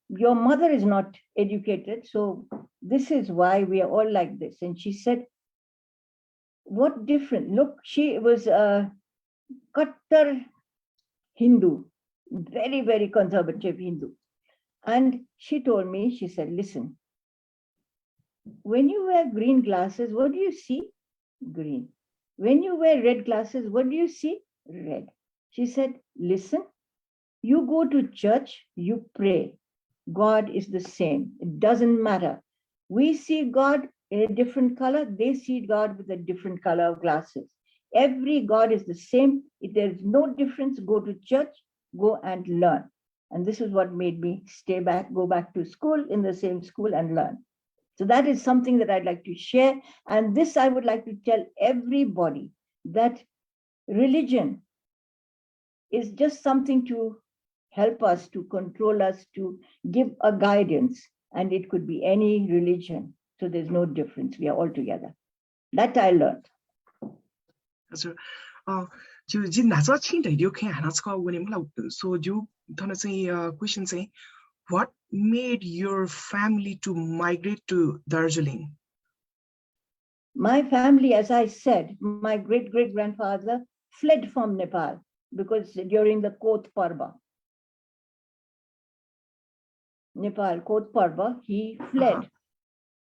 Your mother is not educated, so this is why we are all like this. And she said, what different? Look, she was a Kattar Hindu, very, very conservative Hindu. And she told me, she said, listen, when you wear green glasses, what do you see? Green. When you wear red glasses, what do you see? Red. She said, listen, you go to church, you pray. God is the same. It doesn't matter. We see God in a different color. They see God with a different color of glasses. Every God is the same. If there is no difference, go to church, go and learn. And this is what made me go back to school in the same school and learn. So that is something that I'd like to share. And this I would like to tell everybody, that religion is just something to help us, to control us, to give a guidance. And it could be any religion. So there's no difference. We are all together. That I learned. हजुर जो जिन नाचा छिन दैदियो खे हानाचका वने मला सो जो थना चाहिँ question चाहिँ what made your family to migrate to Darjeeling? My family, as I said, my great-great-grandfather fled from Nepal because during the Koth Parva, Nepal, Koth Parva, he fled.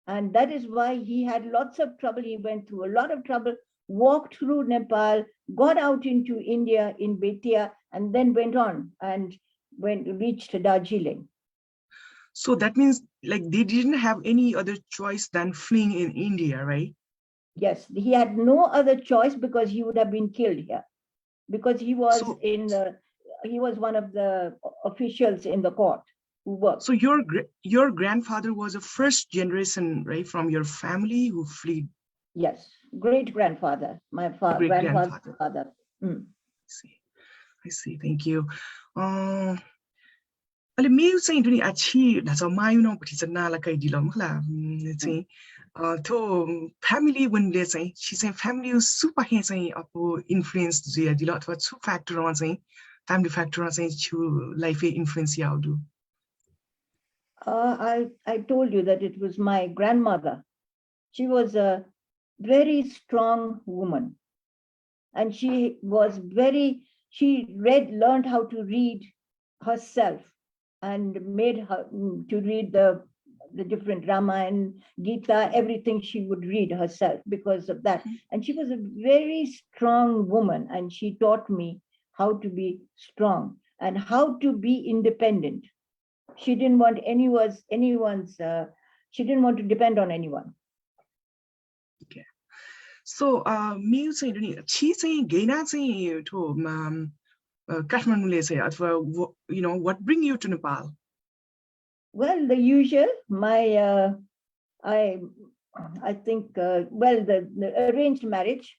And that is why he had lots of trouble. He went through a lot of trouble, walked through Nepal, got out into India in Betia, and then went on and reached Darjeeling. So that means like they didn't have any other choice than fleeing in India, right? Yes, he had no other choice because he would have been killed here. Because he was he was one of the officials in the court who worked. So your grandfather was a first generation, right, from your family who fled? Yes, great-grandfather, my grandfather's father. I see, thank you. अहिले मेरो चाहिँ दुनी आछि ढाचा मायुन पठी चाहिँ नाला काइदिल मला चाहिँ थो फ्यामिली वनले चाहिँ छि चाहिँ फ्यामिली सुपाखे चाहिँ अपो इन्फ्लुएन्स जिया दिल अथवा छु फ्याक्टरमा चाहिँ फ्यामिली फ्याक्टरमा चाहिँ छु लाइफ इन्फ्लुएन्स या आउदु I told you that it was my grandmother. She was a very strong woman, and she learned how to read herself and made her to read the the different Ramayana, Gita, everything she would read herself because of that. And she was a very strong woman, and she taught me how to be strong and how to be independent. She didn't want she didn't want to depend on anyone. Okay. So मेरो चाहिँ नि छि चाहिँ घेना चाहिँ ठो काठमाडौँले चाहिँ अथवा you know what bring you to Nepal? Well, the usual. I think well, the arranged marriage.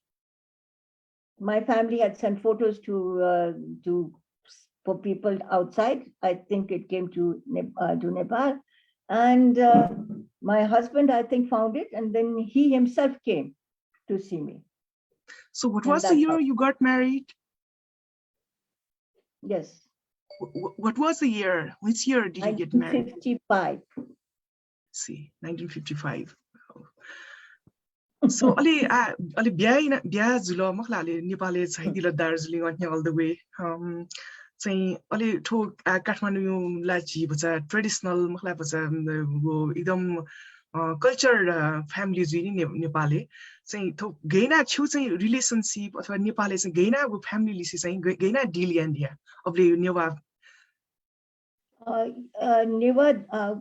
My family had sent photos for people outside. I think it came to Nepal, and my husband, I think, found it, and then he himself came to see me. So what was the year you got married? Yes. What was the year? Which year did you get married? 1955. See, 1955. So ali bia जुल मखलाले नेपालले चाहिँ दिल दार्जिलिङ अनि all the way चाहिँ अलि ठो काठमाडौँलाई जी भन्छ traditional मखला भन्छ वो एकदम कल्चर फ्यामिली जुइ नि नेपालले चाहिँ थो गैना छु चाहिँ रिलेशनशिप अथवा नेपालले चाहिँ गैना वो फ्यामिली लिसी चाहिँ गैना डिल यान्डिया अबले नेवा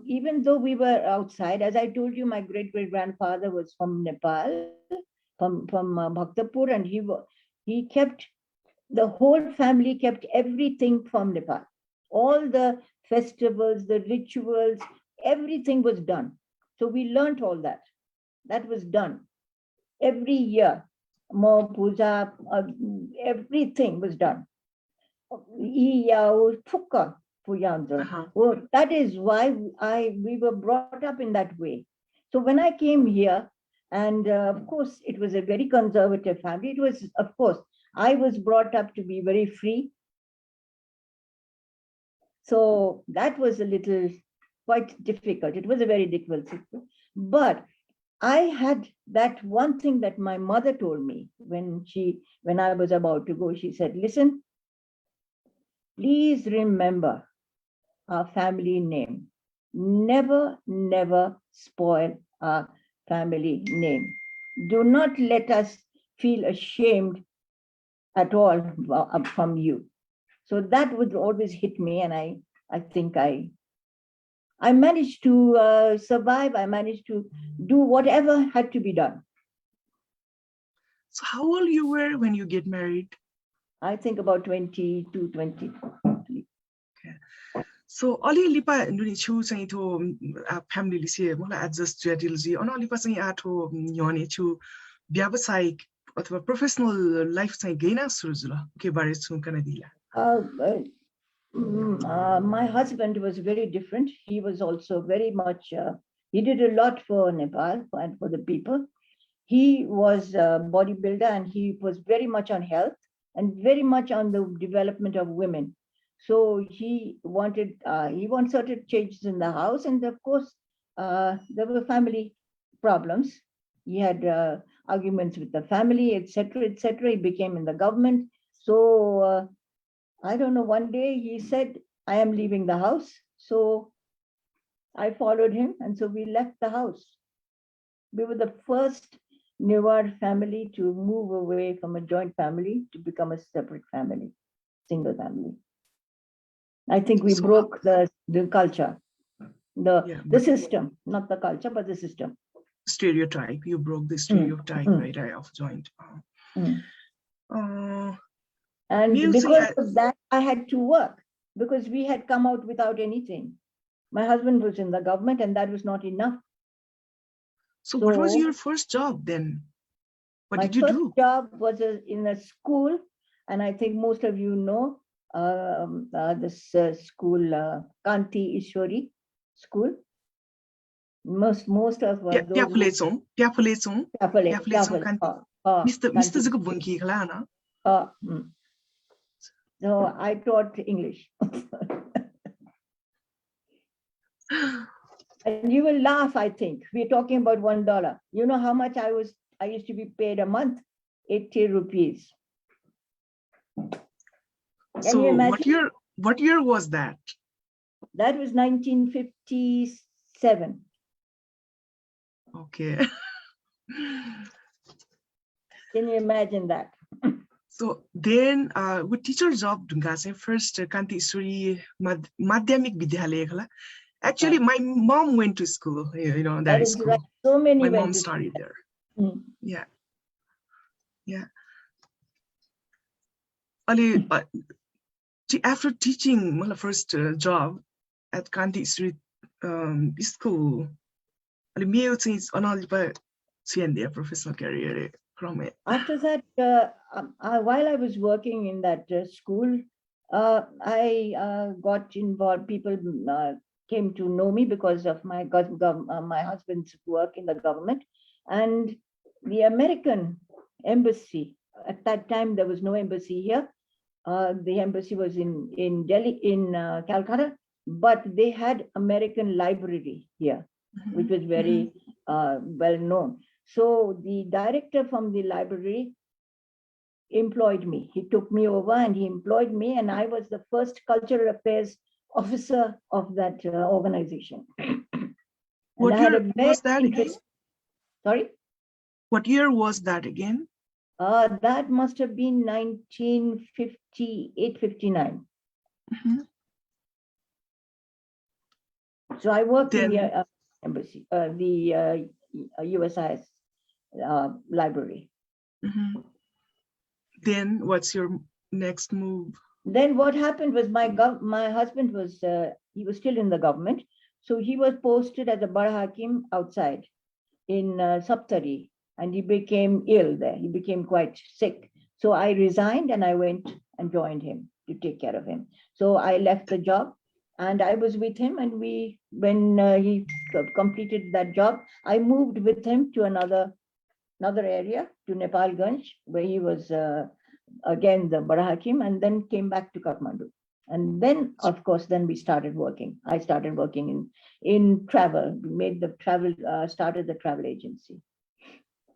even though we were outside, as I told you, my great-great-grandfather was from Nepal, from Bhaktapur, and he kept, the whole family kept everything from Nepal. All the festivals, the rituals, everything was done. So we learned all that. That was done. Every year, more puja, everything was done. Well, that is why we were brought up in that way. So when I came here, and of course, it was a very conservative family. It was, of course, I was brought up to be very free. So that was a little quite difficult. It was a very difficult situation. But I had that one thing that my mother told me when I was about to go. She said, listen, please remember our family name. Never, never spoil our family name. Do not let us feel ashamed at all from you. So that would always hit me, and I think I managed to survive. I managed to do whatever had to be done. So how old you were when you get married? I think about 22, 20. Okay. So ali lipa nuni chu चाहिँ थो family लिसे मलाई adjust जटिल जी अनि लिपा चाहिँ आठो यने छु व्यावसायिक अथवा प्रोफेसनल लाइफ चाहिँ गैना सुरु जुल के बारे छुकन दिला. My husband was very different. He was also very much, he did a lot for Nepal and for the people. He was a bodybuilder, and he was very much on health and very much on the development of women. So he wanted certain changes in the house. And of course, there were family problems. He had arguments with the family, etc., etc. He became in the government. So I don't know, one day he said, I am leaving the house. So I followed him, and so we left the house. We were the first Newar family to move away from a joint family to become a separate family, single family. I think we broke the culture, the system, not the culture, but the system. Stereotype. You broke the stereotype, right, of joint. And because of that, I had to work, because we had come out without anything. My husband was in the government, and that was not enough. So what was your first job then? What did you do? My first job was in a school, and I think most of you know this school, Kanti Ishwari School. Most of those. No, I taught English. And you will laugh, I think. We're talking about $1. You know how much I used to be paid a month? 80 rupees. So what year was that? That was 1957. Okay. Can you imagine that? So then, with teacher job, first Kanti Isuri Madhyamik Vidyalaya khala. Actually, my mom went to school, you know, that is school. right. So many My went mom to studied there. Mm. Yeah. Yeah. Ali, after teaching my first job at Kanti Isuri school, Ali मेरो चाहिँ अनाली pa छियन their professional career from it. After that, while I was working in that school, I got involved. People came to know me because of my my husband's work in the government, and the American embassy. At that time, there was no embassy here. The embassy was in Delhi, in Calcutta, but they had American library here, which was very well known. So the director from the library employed me. He took me over and he employed me, and I was the first cultural affairs officer of that organization. What year was that again? Sorry? What year was that again? That must have been 1958, 59. So I worked in the embassy, the USIS library. Then what's your next move? Then what happened was my husband was he was still in the government, so he was posted as a Bada Hakim outside in Saptari, and he became ill there. He became quite sick. So I resigned and I went and joined him to take care of him. So I left the job and I was with him, and when he completed that job, I moved with him to another area, to Nepalganj, where he was again the Bada Hakim, and then came back to Kathmandu. And then, of course, then we started working. I started working in travel. We made the travel, started the travel agency.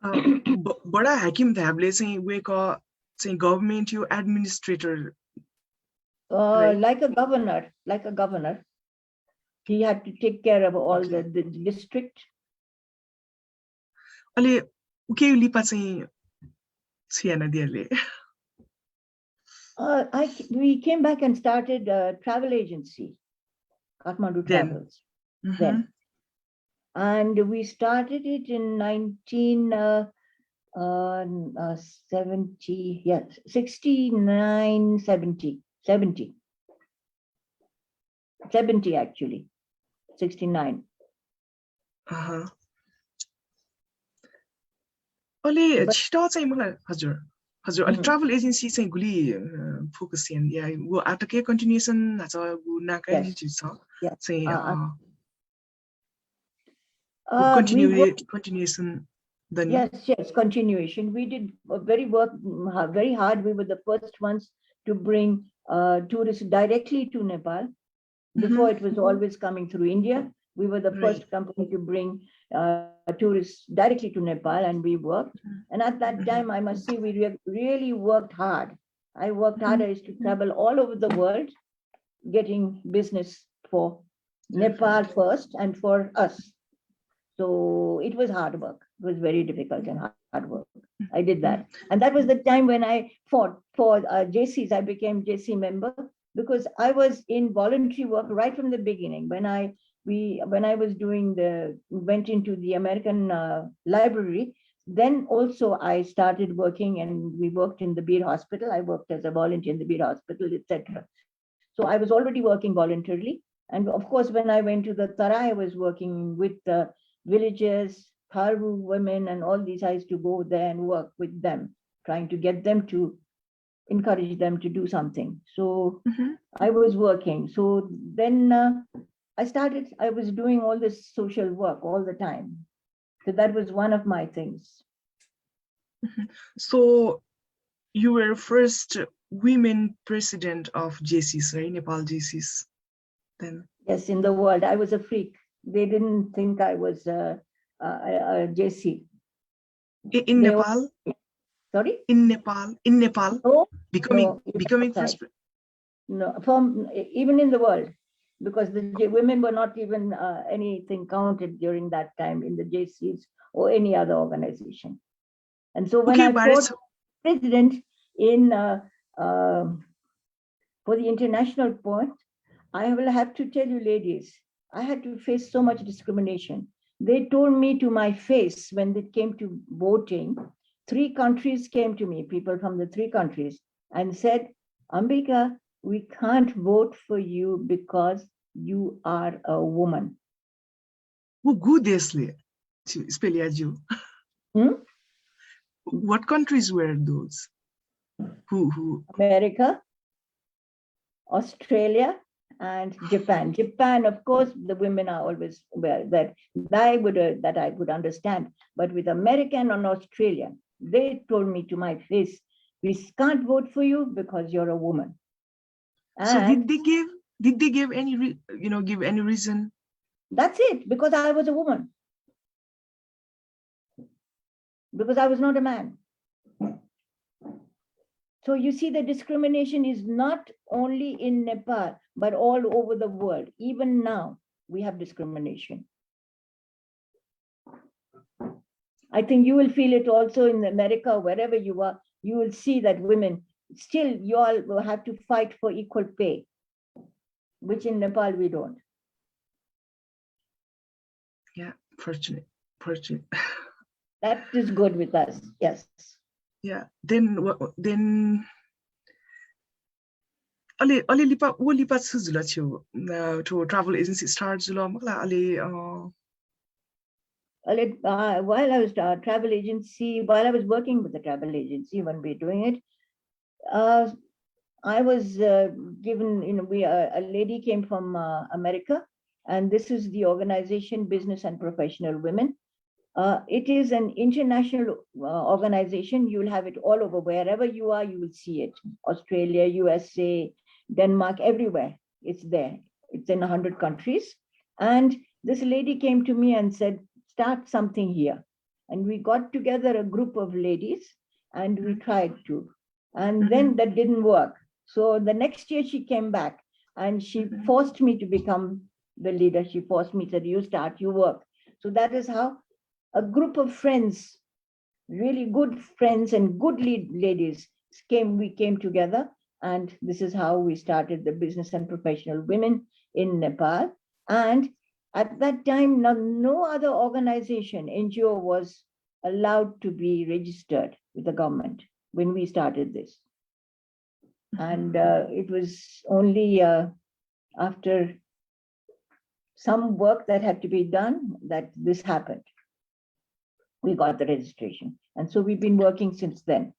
Bada Hakim thable चाहिँ वेको चाहिँ government you administrator. Right? Like a governor. He had to take care of all the district. Ali के लिपा चाहिँ छियन दियरले. We came back and started a travel agency, Kathmandu Travels. Then. And we started it in 1970, yes, 69, 70 actually, 69. अहिले छिटो चाहिँ मलाई हजुर अहिले travel agency चाहिँ गुली फोकस यान या वो आटके कन्टिन्युएसन छ वो नाका नि छ चाहिँ continuation then yes, continuation. We did very hard. We were the first ones to bring tourists directly to Nepal. Before it was always coming through India. We were the first company to bring tourists directly to Nepal, and we worked. And at that time, I must say, we really worked hard. I worked hard. I used to travel all over the world, getting business for Nepal first and for us. So it was hard work. It was very difficult and hard work. I did that. And that was the time when I fought for JCs. I became JC member because I was in voluntary work right from the beginning. When I was went into the American library, then also I started working, and we worked in the Beer Hospital. I worked as a volunteer in the Beer Hospital, etc. So I was already working voluntarily. And of course, when I went to the Tara, I was working with the villages, Tharu women, and all these. I used to go there and work with them, trying to get them to encourage them to do something. So I was working. So then I was doing all this social work all the time. So that was one of my things. So you were first women president of JCs, right? Nepal JCs then? Yes, in the world. I was a freak. They didn't think I was a JC. In Nepal? Sorry? In Nepal? No, becoming first? No, even in the world. because the women were not even anything counted during that time in the JCs or any other organization. And so when I fought president in for the international point, I will have to tell you, ladies, I had to face so much discrimination. They told me to my face when it came to voting, 3 countries came to me, people from the 3 countries, and said, Ambica, we can't vote for you because you are a woman. What countries were those? Who? America, Australia, and Japan. Japan, of course, the women are always that I would understand. But with American and Australian, they told me to my face, we can't vote for you because you're a woman. And so did they give any give any reason? That's it, because I was a woman. Because I was not a man. So you see, the discrimination is not only in Nepal, but all over the world. Even now, we have discrimination. I think you will feel it also in America, wherever you are. You will see that women, still you all will have to fight for equal pay, which in Nepal we don't. Yeah, fortunate. That is good with us, yes. Yeah, then ali lipa suzula to travel agency start zula makla ali while I was travel agency, while I was working with the travel agency when we were doing it, I was given, a lady came from America, and this is the organization Business and Professional Women. It is an international organization. You will have it all over. Wherever you are, you will see it. Australia, USA, Denmark, everywhere. It's there. It's in 100 countries. And this lady came to me and said, start something here. And we got together a group of ladies and we tried to. And then that didn't work. So the next year she came back and she forced me to become the leader. She forced me, said, you start, you work. So that is how a group of friends, really good friends and good ladies we came together, and this is how we started the Business and Professional Women in Nepal. And at that time, no other organization, NGO, was allowed to be registered with the government when we started this. And it was only after some work that had to be done that this happened. We got the registration. And so we've been working since then.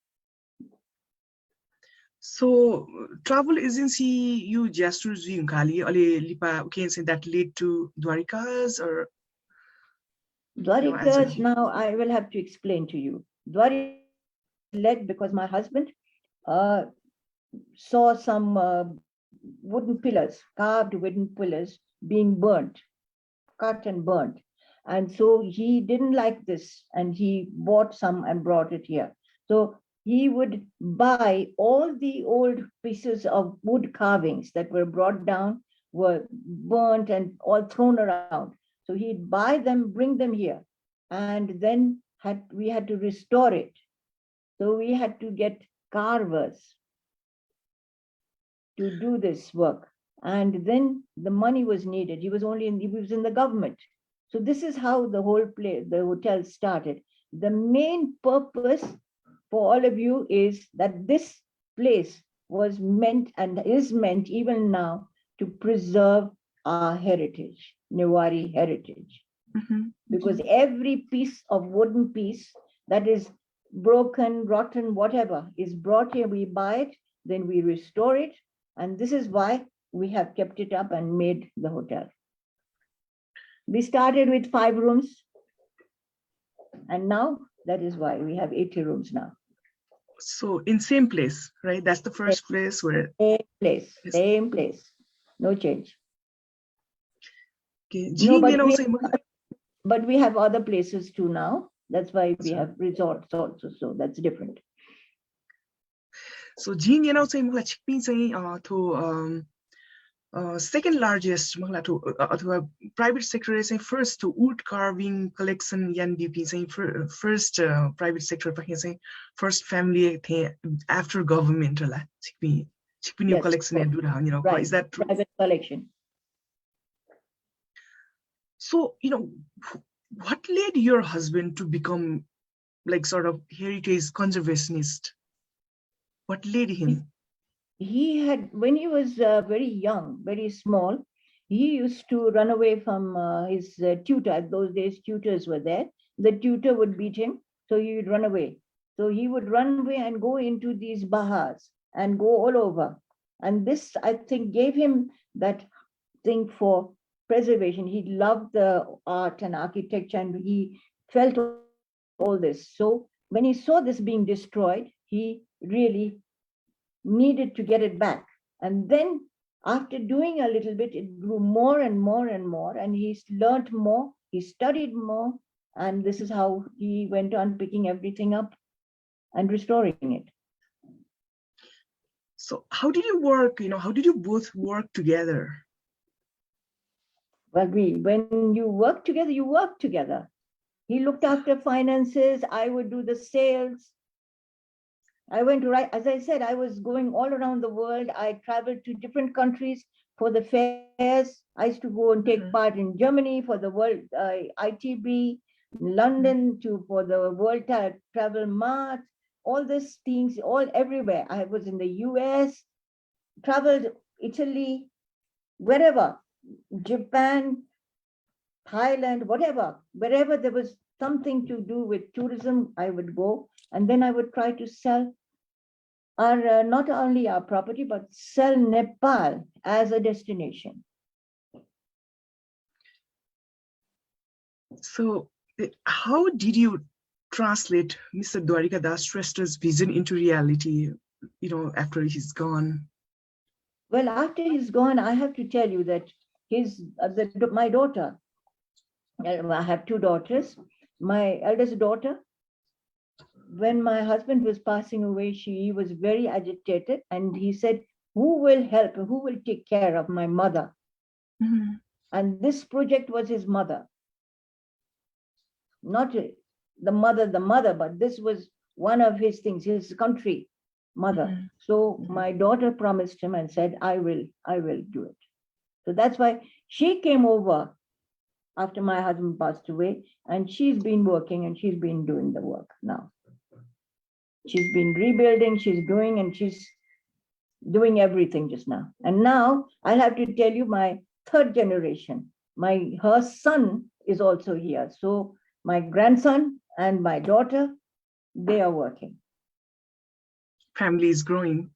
So travel agency, you just using Kali, Lipa, can say that led to Dwarika's or? Dwarika's, now I will have to explain to you. Dwarika led because my husband saw some wooden pillars, carved wooden pillars being burnt, cut and burnt. And so he didn't like this and he bought some and brought it here. So he would buy all the old pieces of wood carvings that were brought down, were burnt and all thrown around. So he'd buy them, bring them here. And then we had to restore it. So we had to get carvers to do this work. And then the money was needed. He was in the government. So this is how the whole the hotel started. The main purpose for all of you is that this place was meant and is meant even now to preserve our heritage, Newari heritage. Because every piece of wooden piece that is broken, rotten, whatever, is brought here, we buy it, then we restore it. And this is why we have kept it up and made the hotel. We started with 5 rooms, and now that is why we have 80 rooms now. So in same place, right? That's the first place where... Same place, no change. Okay. No, but we have other places too now. That's why we have resorts also, so that's different. So Jean, you know, say mula chikpin say to second largest private sector is first wood carving collection first private sector first family after government Yes, collection right. is that true? Private collection. So what led your husband to become like sort of heritage conservationist? What led him? He had, when he was very young, very small, he used to run away from his tutor. Those days, tutors were there. The tutor would beat him, so he would run away. So he would run away and go into these bahas and go all over. And this, I think, gave him that thing for preservation. He loved the art and architecture, and he felt all this. So when he saw this being destroyed, he really needed to get it back. And then after doing a little bit, it grew more and more and more, and he learned more, he studied more, and this is how he went on picking everything up and restoring it. So how did you work, how did you both work together? Well, when you work together, you work together. He looked after finances, I would do the sales. I went to write, as I said, I was going all around the world. I traveled to different countries for the fairs. I used to go and take part in Germany for the World ITB, London for the World Travel Mart, all these things, all everywhere. I was in the US, traveled Italy, wherever, Japan, Thailand, whatever, wherever there was something to do with tourism, I would go. And then I would try to sell our not only our property, but sell Nepal as a destination. So how did you translate Mr. Dwarika Das Shrestha's vision into reality, after he's gone? Well, after he's gone, I have to tell you that my daughter, I have two daughters. My eldest daughter, when my husband was passing away, she was very agitated, and he said, who will help, who will take care of my mother? Mm-hmm. And this project was his mother. Not the mother, but this was one of his things, his country mother. Mm-hmm. So my daughter promised him and said, I will do it. So that's why she came over after my husband passed away, and she's been working and she's been doing the work now. She's been rebuilding, she's doing everything just now. And now I'll have to tell you my third generation. Her son is also here. So my grandson and my daughter, they are working. Family is growing.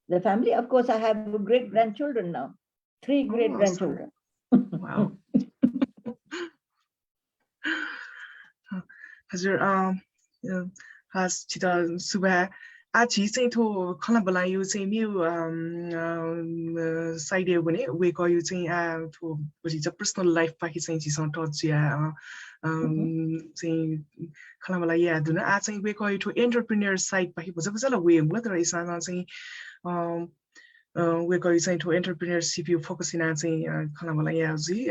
The family, of course, I have great grandchildren now. 3 great grandchildren. Wow. हजुर has chita suba a chi चाहिँ थो खला बला यो चाहिँ मेरो side हो भने वे को यो चाहिँ a थो बजी ज पर्सनल लाइफ पाखि चाहिँ चिसँग टच या चाहिँ खला बला या दुन a चाहिँ वे को यो एन्टरप्रेन्योर साइड पाखि बज बजला वे म तर इसा चाहिँ वे को यो चाहिँ थो एन्टरप्रेन्योरशिप यो फोकस इन चाहिँ खला बला या जी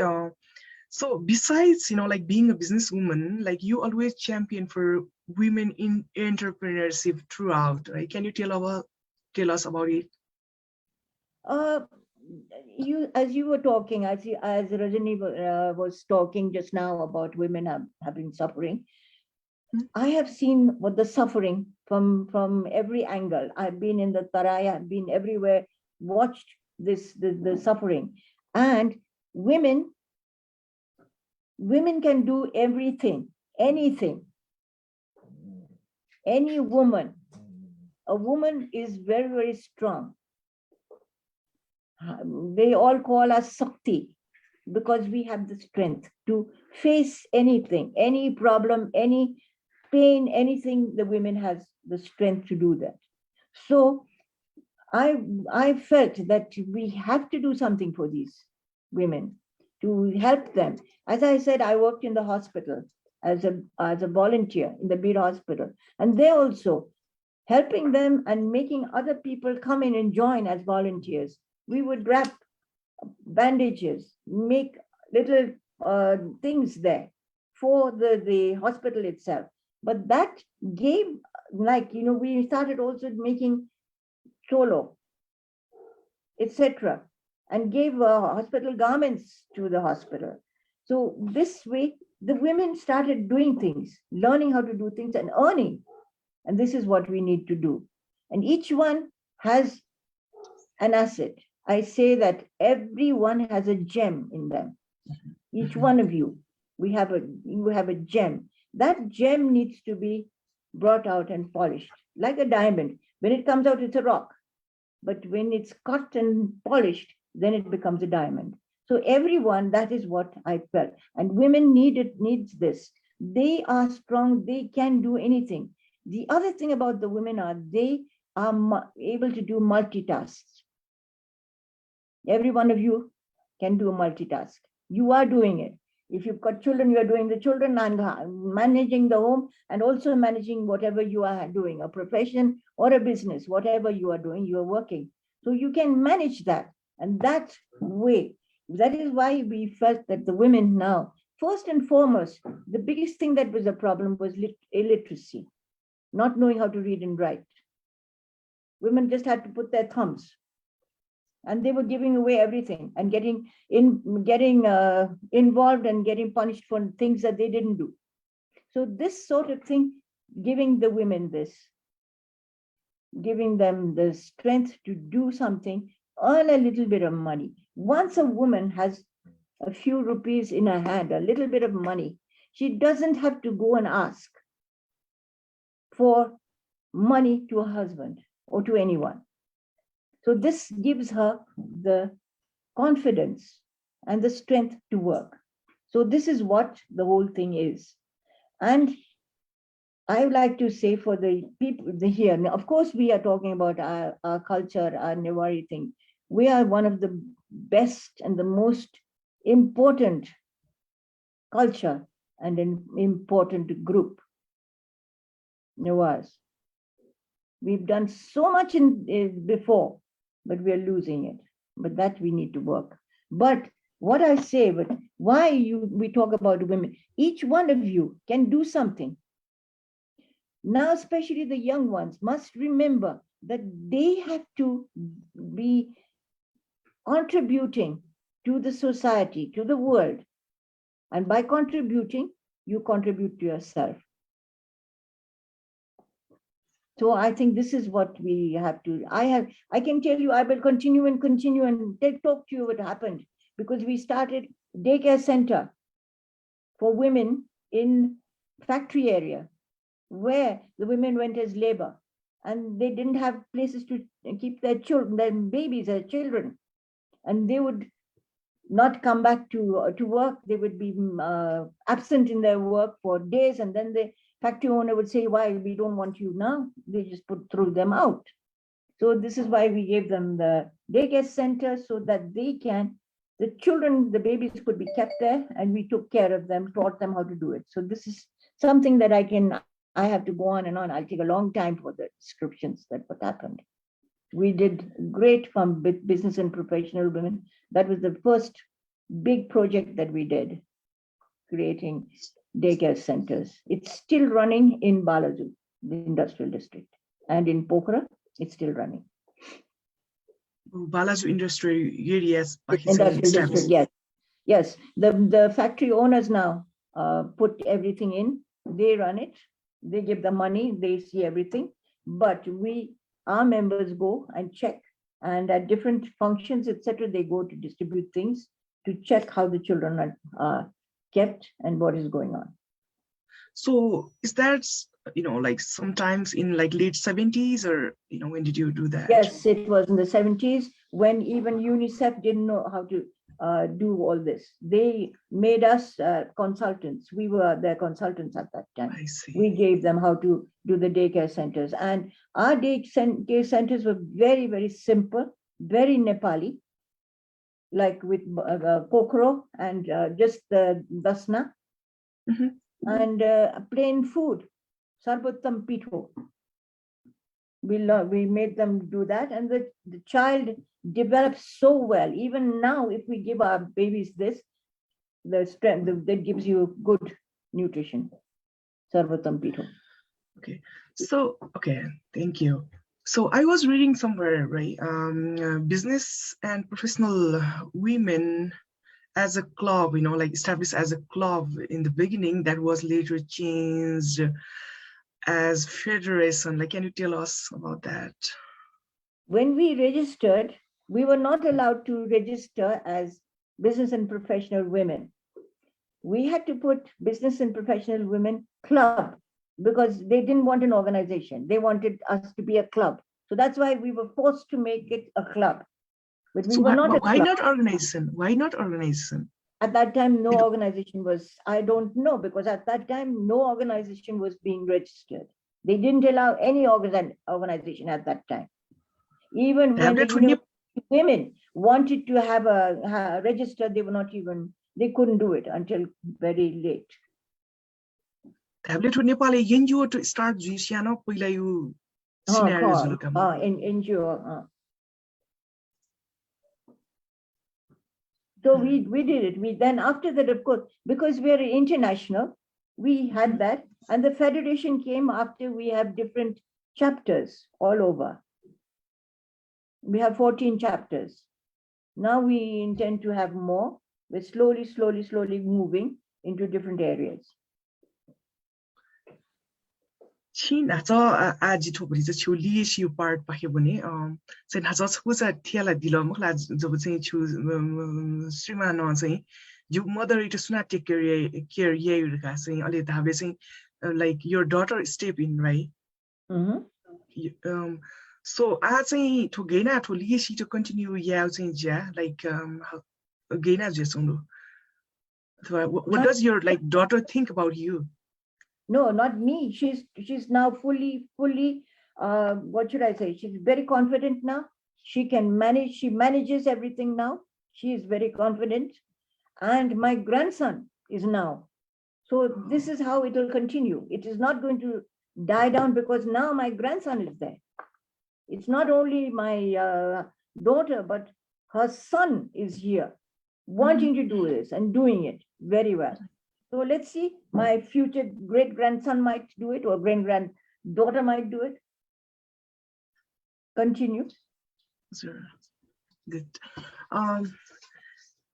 So besides, like being a businesswoman, like you always champion for women in entrepreneurship throughout, right? Can you tell us about it? As you were talking, as Rajani was talking just now about women having suffering, I have seen what the suffering from every angle. I've been in the Tarai, I've been everywhere, watched the suffering, and women can do everything, anything. Any woman, a woman is very, very strong. They all call us Sakti because we have the strength to face anything, any problem, any pain, anything. The women has the strength to do that. So I felt that we have to do something for these women, to help them. As I said, I worked in the hospital as a volunteer in the Beer Hospital, and they also helping them and making other people come in and join as volunteers. We would wrap bandages, make little things there for the hospital itself. But that gave, like, we started also making cholo, etc., and gave hospital garments to the hospital. So this way, the women started doing things, learning how to do things and earning. And this is what we need to do. And each one has an asset. I say that everyone has a gem in them. Each one of you, you have a gem. That gem needs to be brought out and polished, like a diamond. When it comes out, it's a rock. But when it's cut and polished, then it becomes a diamond. So everyone, that is what I felt. And women needs this. They are strong, they can do anything. The other thing about the women are they are able to do multitasks. Every one of you can do a multitask. You are doing it. If you've got children, you are doing the children and managing the home and also managing whatever you are doing, a profession or a business, whatever you are doing, you are working. So you can manage that. And that way, that is why we felt that the women now, first and foremost, the biggest thing that was a problem was illiteracy, not knowing how to read and write. Women just had to put their thumbs. And they were giving away everything and getting involved and getting punished for things that they didn't do. So this sort of thing, giving the women this, giving them the strength to do something, earn a little bit of money. Once a woman has a few rupees in her hand, a little bit of money, she doesn't have to go and ask for money to a husband or to anyone. So this gives her the confidence and the strength to work. So this is what the whole thing is. And I would like to say for the people here, of course, we are talking about our culture, our Newari thing. We are one of the best and the most important culture and an important group, Newars. We've done so much before, but we are losing it. But that we need to work. But what I say, but why we talk about women, each one of you can do something. Now, especially the young ones must remember that they have to be contributing to the society, to the world. And by contributing, you contribute to yourself. So I think this is what we have to, I can tell you, I will continue and talk to you what happened, because we started daycare center for women in factory area where the women went as labor and they didn't have places to keep their children, their babies, their children. And they would not come back to work. They would be absent in their work for days, and then the factory owner would say, why, we don't want you now. They just threw them out. So this is why we gave them the daycare center, so that they can, the children, the babies could be kept there, and we took care of them, taught them how to do it. So this is something that I have to go on and on. I'll take a long time for the descriptions that what happened. We did great from business and professional women. That was the first big project that we did, creating daycare centers. It's still running in Balazu, the industrial district, and in Pokhara, it's still running. Balazu industrial areas. Industrial district, yes. Yes, the factory owners now put everything in, they run it, they give the money, they see everything, but our members go and check, and at different functions, etc., they go to distribute things to check how the children are kept and what is going on. So is that, like sometimes in like late 70s, or, when did you do that? Yes, it was in the 70s when even UNICEF didn't know how to do all this. They made us consultants. We were their consultants at that time. I see. We gave them how to do the daycare centers. And our daycare centers were very, very simple, very Nepali, like with kokro and just the dasna, and plain food, sarbattam pitho. We made them do that, and the child develop so well. Even now, if we give our babies this, the strength that gives you good nutrition. Sarvatam Pito. Okay. So, okay, thank you. So I was reading somewhere, right? Business and professional women as a club, like established as a club in the beginning, that was later changed as federation. Like, can you tell us about that? When we registered, we were not allowed to register as business and professional women. We had to put business and professional women club because they didn't want an organization. They wanted us to be a club. So that's why we were forced to make it a club. But we So were not a why club. not organization? Why not organization? At that time, no organization was, I don't know, because at that time, no organization was being registered. They didn't allow any organization at that time. Even when the university women wanted to have a register, they couldn't do it until very late. Tablet Nepal NGO to start Jusiano Pilayu scenarios. NGO. So we did it. We then after that, of course, because we are international, we had that, and the federation came after we have different chapters all over. We have 14 chapters. Now we intend to have more. We're slowly moving into different areas. Chin आज थोपरी चाहिँ छु लिएसियो part पाखे भने चाहिँ नाचा छुचा थियाला दिल मखला जब चाहिँ छु श्रीमान चाहिँ जो मदर इट सुना टेक केयर येका चाहिँ अलि धाबे चाहिँ like your daughter step in, right? So I चाहिँ to gaina to liesi to continue yeah चाहिँ ja like gaina jesondu. What does your like daughter think about you? No, not me. She's now fully, what should I say? She's very confident now. She can manage, she manages everything now. She is very confident. And my grandson is now. So this is how it will continue. It is not going to die down because now my grandson is there. It's not only my daughter, but her son is here wanting to do this and doing it very well. So let's see, my future great-grandson might do it or great-granddaughter might do it. Continue. Sure. Good.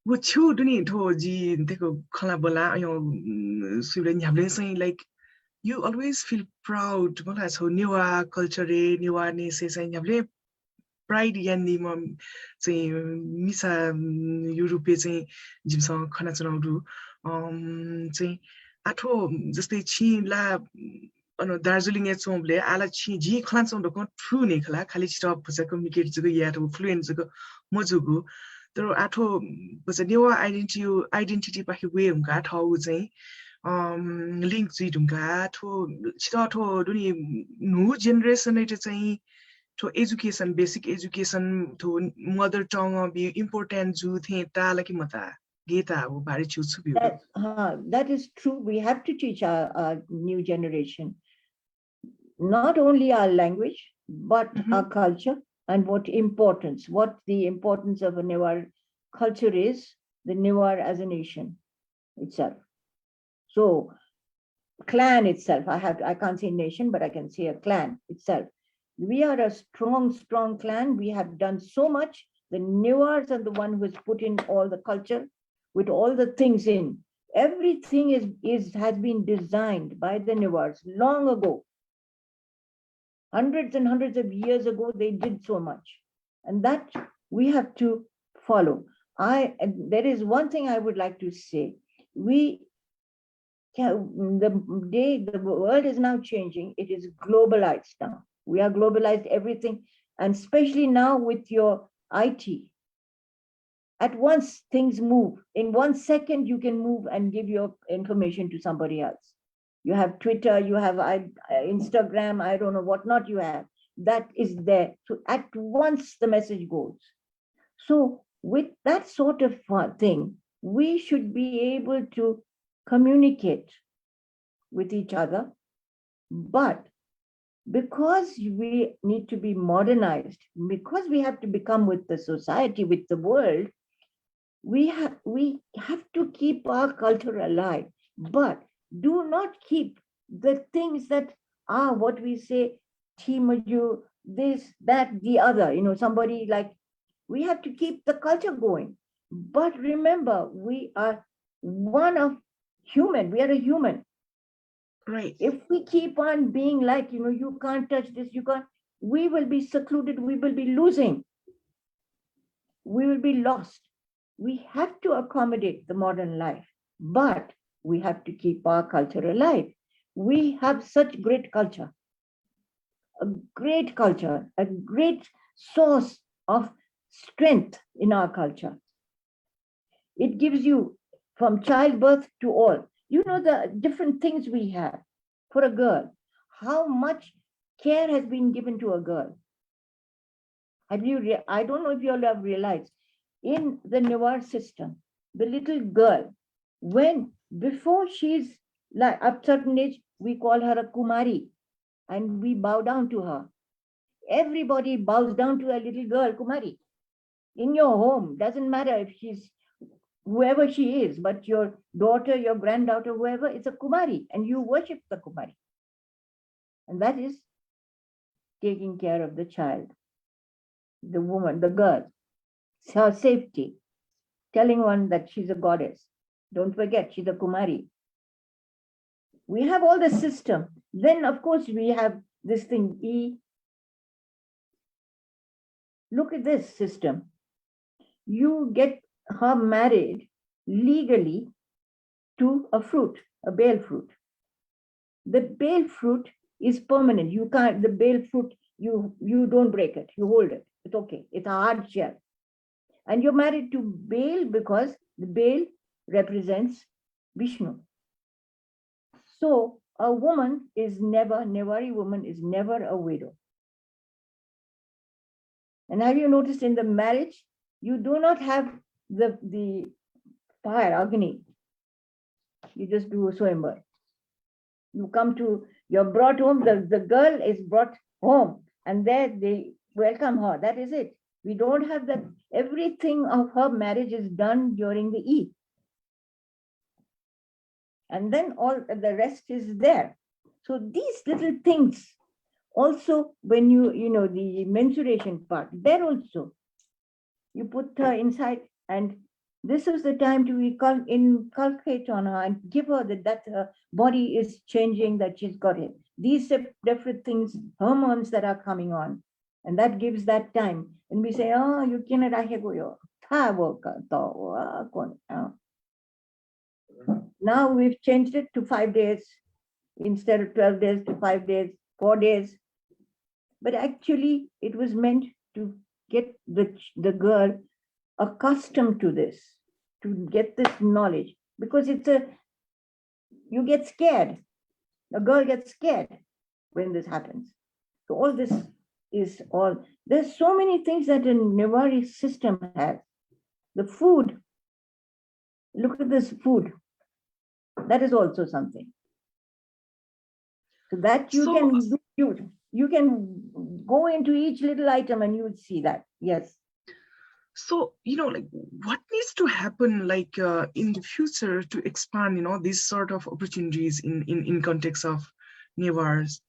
What you doing to ji teko khala bola yo sulen yable saying like you always feel proud bola so newa culture newa ne se saying yable pride yani mom say misa Europe say jimsa khana chanauru चाहिँ आठो जस्तै छि ला अन दार्जिलिङ एचोमले आला छि जी खलान्छौं दको true ने खला खाली स्टप फसे कम्युनिकेट जको या तो फ्लुएन्ट जको मजुगु तर आठो बस नेवा आइडेन्टिटी पाखि वे हुँका ठाउ चाहिँ लिंक जी ढुंगा ठो छिटो ठो दुनी नु जेनेरेसन एट चाहिँ ठो एजुकेसन बेसिक एजुकेसन ठो मदर टंग बि इम्पोर्टेन्ट जु थे ताला कि मता that is true. We have to teach our new generation not only our language but our culture and what the importance of a Newar culture is, the Newar as a nation itself. So clan itself, I can't say nation, but I can say a clan itself. We are a strong clan. We have done so much. The Newars are the one who has put in all the culture, with all the things in. Everything has been designed by the Newars long ago. Hundreds and hundreds of years ago, they did so much. And that we have to follow. There is one thing I would like to say. The world is now changing. It is globalized now. We are globalized everything. And especially now with your IT, at once things move. In 1 second, you can move and give your information to somebody else. You have Twitter, you have Instagram, I don't know what not you have. That is there. So at once the message goes. So with that sort of thing, we should be able to communicate with each other, but because we need to be modernized, because we have to become with the society, with the world, we have to keep our culture alive, but do not keep the things that are what we say, Chimaju, this, that, the other, somebody like, we have to keep the culture going. But remember, we are one of human, we are a human. Right. If we keep on being like, you can't touch this, you can't, we will be secluded, we will be losing, we will be lost. We have to accommodate the modern life, but we have to keep our culture alive. We have such great culture, a great source of strength in our culture. It gives you from childbirth to all. The different things we have for a girl, how much care has been given to a girl. I don't know if you all have realized, in the Newar system, the little girl, before she's like a certain age, we call her a Kumari, and we bow down to her. Everybody bows down to a little girl, Kumari. In your home, doesn't matter if she's whoever she is, but your daughter, your granddaughter, whoever, it's a Kumari, and you worship the Kumari. And that is taking care of the child, the woman, the girl, her safety, telling one that she's a goddess. Don't forget, she's a Kumari. We have all the system. Then, of course, we have this thing, Look at this system. You get her married legally to a fruit, a bale fruit. The bale fruit is permanent. You can't, the bale fruit, you don't break it, you hold it. It's okay. It's a hard shell. And you're married to bale because the bale represents Vishnu. So a woman is never, Newari woman is never a widow. And have you noticed in the marriage, you do not have the fire, Agni. You just do a swayamvar. You come to, you're brought home, the girl is brought home, and there they welcome her. That is it. We don't have that. Everything of her marriage is done during the Eid. And then all the rest is there. So these little things, also when the menstruation part, there also, you put her inside, and this is the time to inculcate on her and give her that her body is changing, that she's got it. These different things, hormones that are coming on, and that gives that time. And we say, oh, you cannot, now we've changed it to 5 days instead of 12 days to 5 days, 4 days. But actually, it was meant to get the girl accustomed to this, to get this knowledge, because you get scared. A girl gets scared when this happens. So all this is there's so many things that a Newari system has. The food, look at this food. That is also something. So that you can go into each little item and you would see that. Yes. So, what needs to happen, in the future to expand, these sort of opportunities in context of Newaj?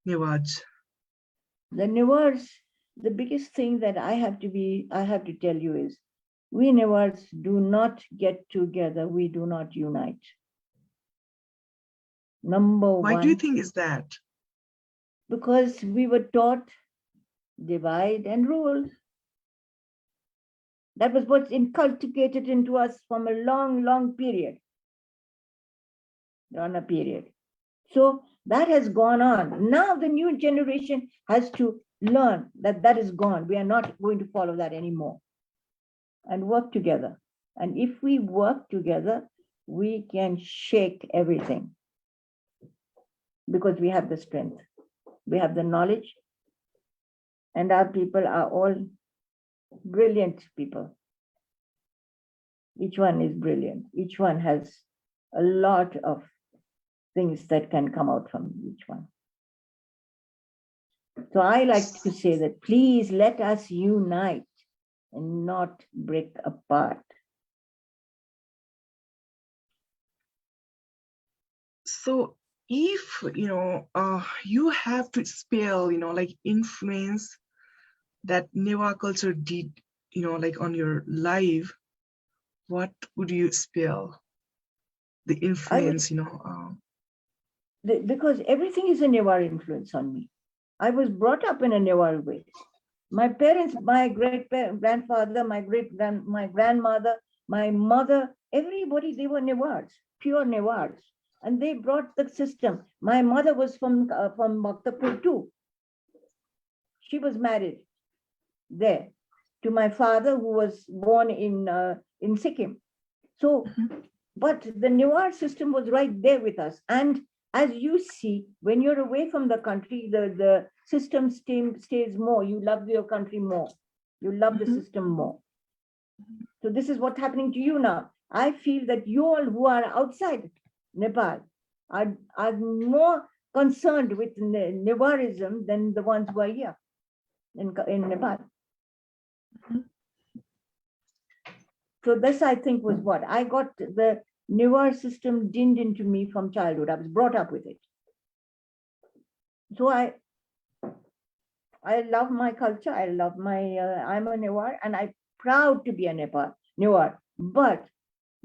The Newars, the biggest thing that I have to tell you is, we Newars do not get together, we do not unite. Number one. Why do you think is that? Because we were taught divide and rule. That was what's inculcated into us from a long, long period. So that has gone on. Now the new generation has to learn that is gone. We are not going to follow that anymore. And work together. And if we work together, we can shake everything. Because we have the strength. We have the knowledge. And our people are all brilliant people. Each one is brilliant. Each one has a lot of things that can come out from each one. So I like to say that please let us unite and not break apart. So if you have to spell like influence that Newa culture did like on your life, what would you spell the influence? Because everything is a Newar influence on me. I was brought up in a Newar way. My parents, my grandfather, my grandmother, my mother, everybody, they were Newars, pure Newars. And they brought the system. My mother was from Bhaktapur too. She was married there to my father, who was born in Sikkim. So, but the Newar system was right there with us. And as you see, when you're away from the country, the system stays more. You love your country more. You love the system more. So this is what's happening to you now. I feel that you all who are outside Nepal are more concerned with Newarism than the ones who are here in Nepal. So this, I think, was what I got the Newar system dinned into me from childhood. I was brought up with it. So I love my culture. I love I'm a Newar, and I'm proud to be a Newar. But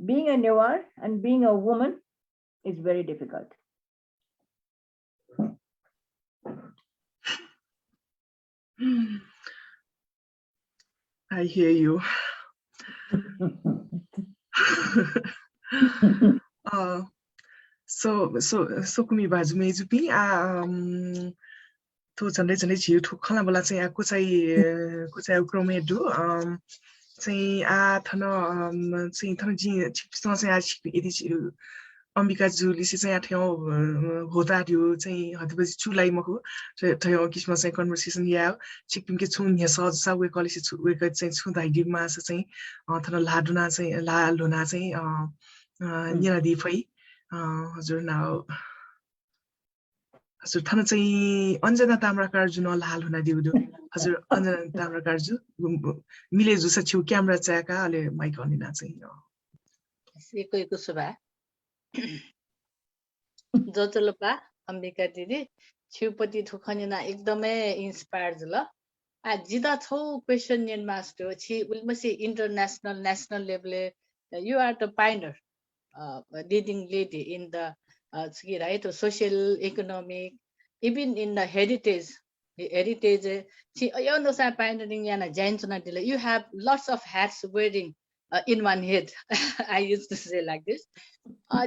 being a Newar and being a woman is very difficult. I hear you. So kumi बाजु मेजु पनि तो झन्डै झन्डै झिउ ठोक्खला बेला चाहिँ आको चाहिँ क्रमे दु चाहिँ थन चाहिँ थन जि छिप्समा चाहिँ आ छिप यदि अम्बिका जुलिसे चाहिँ आठ्याउ होता दियो चाहिँ हदिबजी चुलाई मखु ठ्याउ किस्म चाहिँ कन्भर्सेसन या छिपिम के छुन या सहज सा वे कलेज वे चाहिँ छु दाइदि मास चाहिँ थन लाडुना चाहिँ लालुना चाहिँ निना दिफै हजुर नाउ हजुर थन चाहिँ अन्जना ताम्राकारजु न लाल हुना दिउदु हजुर अन्जना ताम्राकारजु मिले जुसा छु क्यामेरा चाका अले माइक अनिना चाहिँ सेको सुबा जचलोपा अम्बिका दिदी छिउपति थुखनिना एकदमै इन्स्पायर्ड ल आ जिदा छौ क्वेशन इन मास्टर छि उल्मसी international national level you are the pioneer leading lady in the right social economic even in the heritage you have lots of hats wearing in one head. I used to say like this. You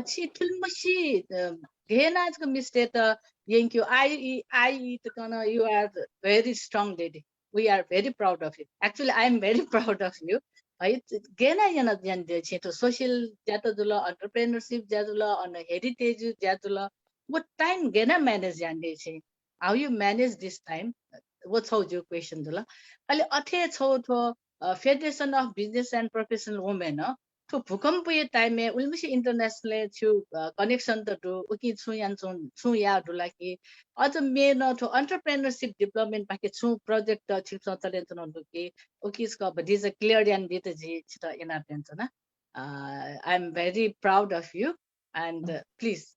are very strong lady. We are very proud of it. Actually, I am very proud of you. Social entrepreneurship on heritage what time manage how you manage this time? What's your question? Federation of Business and Professional Women to Pukamp time international to connection to Uki Tsuya to like other men to entrepreneurship development package project chips on talent on Uki's but this is a clear and data in attention. I'm very proud of you and please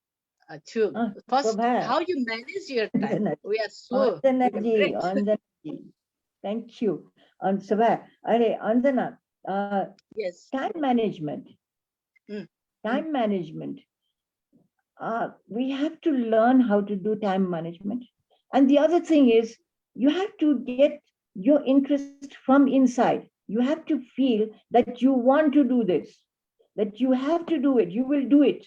first how you manage your time. We are so thank you. On Sabah, Andana, yes, time management. Time management. We have to learn how to do time management. And the other thing is, you have to get your interest from inside. You have to feel that you want to do this, that you have to do it, you will do it.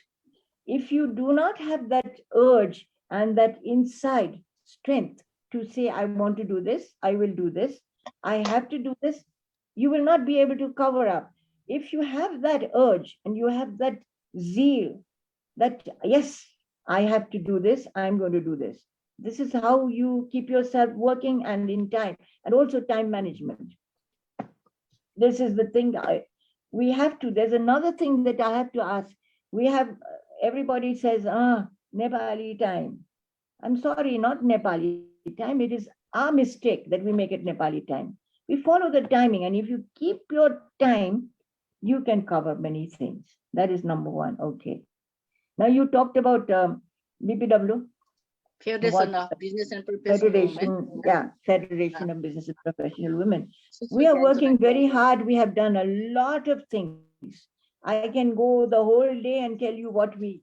If you do not have that urge and that inside strength to say, I want to do this, I will do this, I have to do this, you will not be able to cover up. If you have that urge and you have that zeal that, yes, I have to do this, I'm going to do this. This is how you keep yourself working and in time, and also time management. This is the thing we have to, there's another thing that I have to ask. We have, everybody says, Nepali time. I'm sorry, not Nepali time. It is our mistake that we make it Nepali time. We follow the timing, and if you keep your time, you can cover many things. That is number one. Okay. Now you talked about BPW. Federation of Business and Professional Women. Federation of Business and Professional Women. We are working very hard. We have done a lot of things. I can go the whole day and tell you what we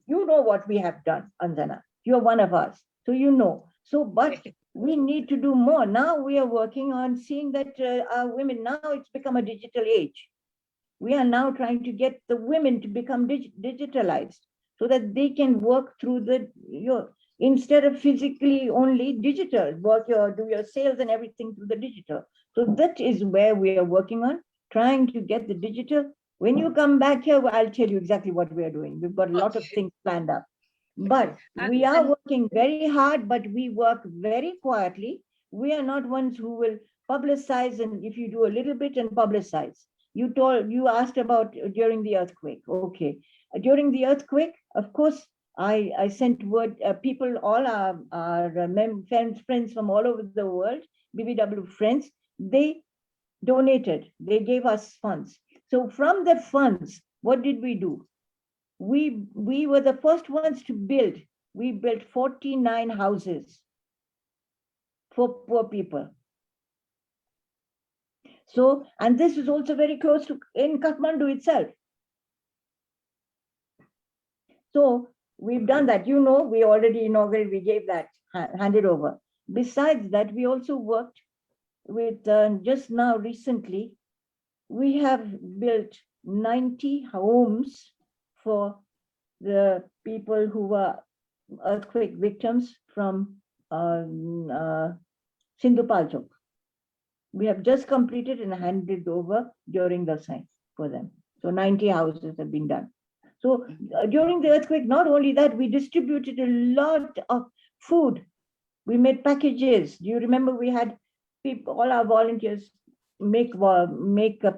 have done, Anjana. You're one of us, so you know. So, but we need to do more. Now we are working on seeing that our women, now it's become a digital age. We are now trying to get the women to become digitalized so that they can work through instead of physically only digital, do your sales and everything through the digital. So that is where we are working on, trying to get the digital. When you come back here, I'll tell you exactly what we are doing. We've got a lot of things planned up. But we are working very hard, but we work very quietly. We are not ones who will publicize, and if you do a little bit and publicize. You asked about during the earthquake. Okay. During the earthquake, of course, I sent word, people, all our friends from all over the world, BBW friends, they donated, they gave us funds. So from the funds, what did we do? We were the first ones to build. We built 49 houses for poor people. So, and this is also very close to in Kathmandu itself. So we've done that. You know, we already inaugurated, we gave that, handed over. Besides that, we also worked with, just now recently, we have built 90 homes for the people who were earthquake victims from Sindhupalchok. We have just completed and handed over during the sign for them. So 90 houses have been done. So during the earthquake, not only that, we distributed a lot of food. We made packages. Do you remember we had people, all our volunteers make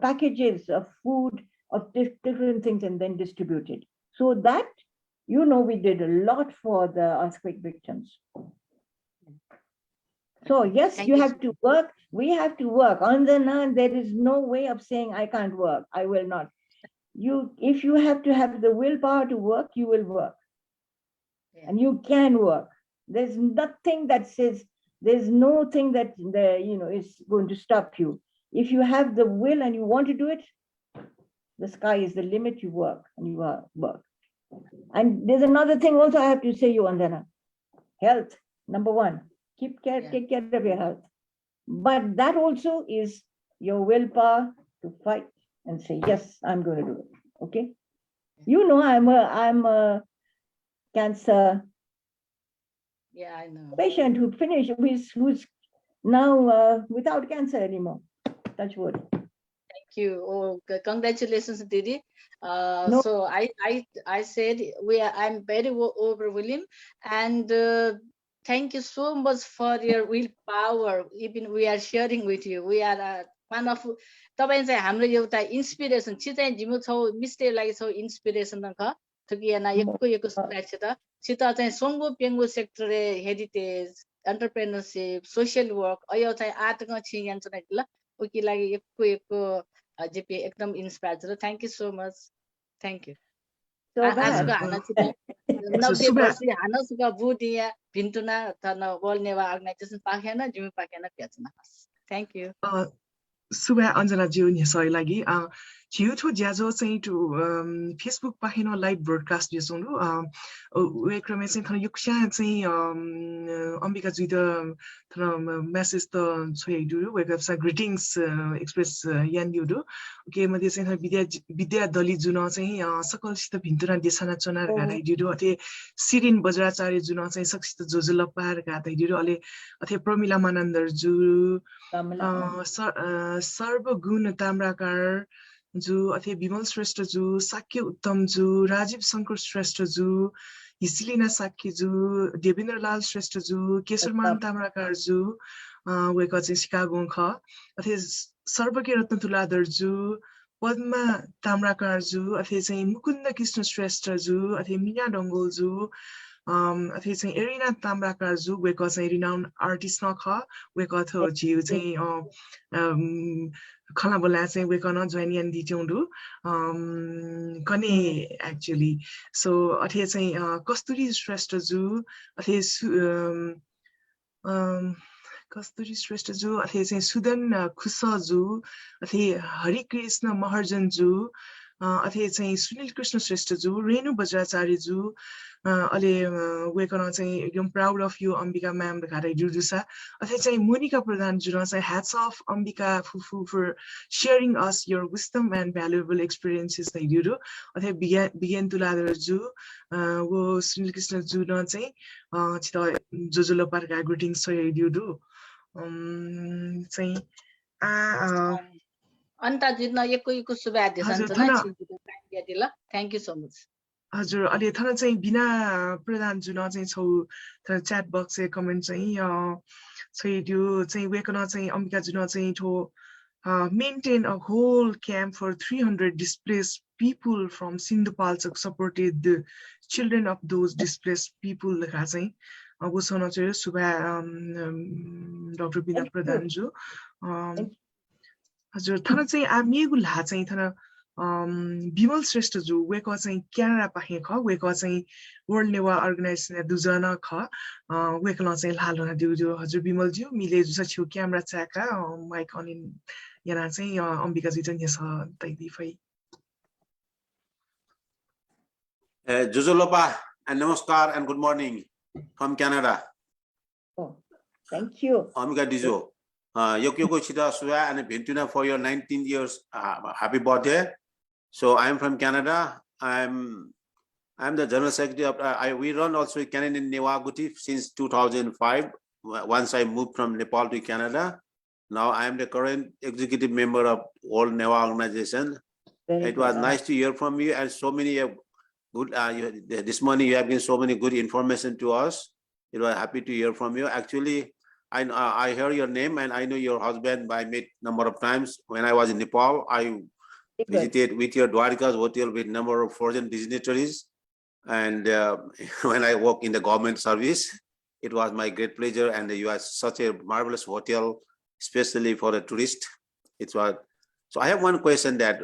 packages of food of different things and then distribute it. So that, you know, we did a lot for the earthquake victims. So yes, you have to work. We have to work. On the hand, there is no way of saying I can't work. I will not. If you have to have the willpower to work, you will work. And you can work. There's nothing that says, there's no thing that is going to stop you. If you have the will and you want to do it, the sky is the limit. You work and you work. And there's another thing also I have to say, you, Andana. Health, number one. Take care of your health. But that also is your willpower to fight and say, yes, I'm going to do it. Okay. You know, I'm a cancer I know. patient who's now without cancer anymore. Touch wood. Thank you. Oh, congratulations, Didi. No. So I said I'm very overwhelmed, and thank you so much for your willpower. Even we are sharing with you. We are one of तपाईं चाहिँ हाम्रो एउटा inspiration छिटै जिमु छौ मिस्टे लागि छौ inspiration नख थकियाना एको सुनाछि त छिट चाहिँ सोंगो पेंगो sector heritage entrepreneurship social work अयो चाहिँ आर्टक छियान छ ल ओकी लागि एको जेपी एकदम इन्स्पायर छ thank you so much thank you आजको हाना छिट 90 वर्ष हाना सुका बुदिया भिन्टुना थन बोल्नेवा अर्गनाइजेसन पाखेन जिमु पाखेन प्याचना thank you Suba Anjana Jiu Nisoi Lagi, Chiuto Jazo saying to Facebook Pahino live broadcast Yasunu, we cremation Yuksha and saying Ambica Shrestha message the Sway wake up some greetings express Yan Yudu. Okay, Madis and her Bidia Dolly Juno saying Suckles the Pintura Disana Chona, I did what a Sirin Bajrachari Juno saying sucks the Josula Park at I did only at a Promila Manandar Ju. सर्वगुण ताम्राकार जो अथे विमल श्रेष्ठ जो साक्य उत्तम जो राजीव शंकर श्रेष्ठ जो हिसिलिना साक्य जो देवेन्द्र लाल श्रेष्ठ जो केशरमान ताम्राकार जो वेका चाहिँ शिकागो ख अथे सर्वज्ञ रत्न तुलाधर जो पद्मा ताम्राकार जो अथे चाहिँ मुकुन्द कृष्ण श्रेष्ठ जो अथे मीना डंगोल जो अथे चाहिँ एरिना ताम्राकार जु वेको चाहिँ रिनाउन्ड आर्टिस्ट न ख वेको थो जिउ चाहिँ खला बोला चाहिँ वेको न ज्वानियन दिचौंडु कने एक्चुअली सो अथे चाहिँ कस्तुरी श्रेष्ठ जु अथे कस्तुरी श्रेष्ठ जु अथे चाहिँ सुदन खुस जु अथे हरिकृष्ण महर्जन जु अथे चाहिँ सुनिल कृष्ण श्रेष्ठ जु रेणु बज्राचार्य जु अले वेकन चाहिँ एकदम proud of you Ambika ma'am घारै जुजुसा अथे चाहिँ मोनिका प्रधान जुन चाहिँ hats off Ambika फुफु for sharing us your wisdom and valuable experiences नै जुरु अथे बिगेन तुलादर जु वो सुनिल कृष्ण जु न चाहिँ छित जोजोलो पार्का ग्रीटिंग्स छ युडु चाहिँ अन्त जित्न एकको शुभेच्छा दिन्छ थ्यांक यू सो मच हजुर अलि थन चाहिँ बिना प्रधान जुन चाहिँ छौ थन च्याट बक्स ए कमेन्ट चाहिँ छै त्यो चाहिँ वेकन चाहिँ अम्बिका जुन चाहिँ ठो maintain a whole camp for 300 displaced people from Sindhupalchak supported the children of those displaced people लेखा चाहिँ अब सोना चाहिँ सुबह डाक्टर बिना प्रधान जो हजुर थन चाहिँ आमेगु ला चाहिँ थन विमल श्रेष्ठ जो वेको चाहिँ क्यानाडा पाखे ख वेको चाहिँ वर्ल्ड नेवा अर्गनाइजेसन दुजना ख वेकला चाहिँ लालो दिउ जो हजुर विमल ज्यू मिले जुसा छु क्यामेरा चाका माइक अन yana चाहिँ अम्बिका जी चाहिँ यस तैदी फै Jujolopa and namaskar and good morning from Canada. Oh, thank you. Amika Dijo. Yokyoko Chida Suya and Bentuna for your 19 years happy birthday. So I am from Canada. I'm the General Secretary of we run also Canadian Newaguti since 2005. Once I moved from Nepal to Canada. Now I am the current executive member of World Neva Organization. It was nice to hear from you and so many good. This morning you have given so many good information to us. It was happy to hear from you. Actually, I heard your name and I know your husband by met number of times. When I was in Nepal, I visited with your Dwarika's hotel with number of foreign dignitaries. And when I work in the government service, it was my great pleasure. And you are such a marvelous hotel, especially for the tourist. It was. So I have one question that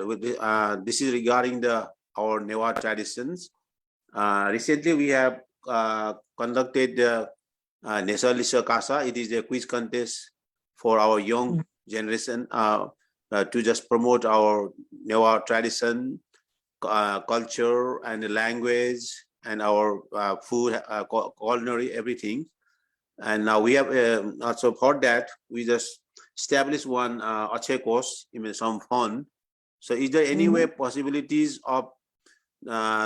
this is regarding our Newa traditions. Recently, we have conducted the Nesa Lisa Casa. It is a quiz contest for our young generation to just promote our Newa tradition, culture, and language, and our food, culinary, everything. And now we have also for that, we just established one Ache course, some fund. So is there any way possibilities of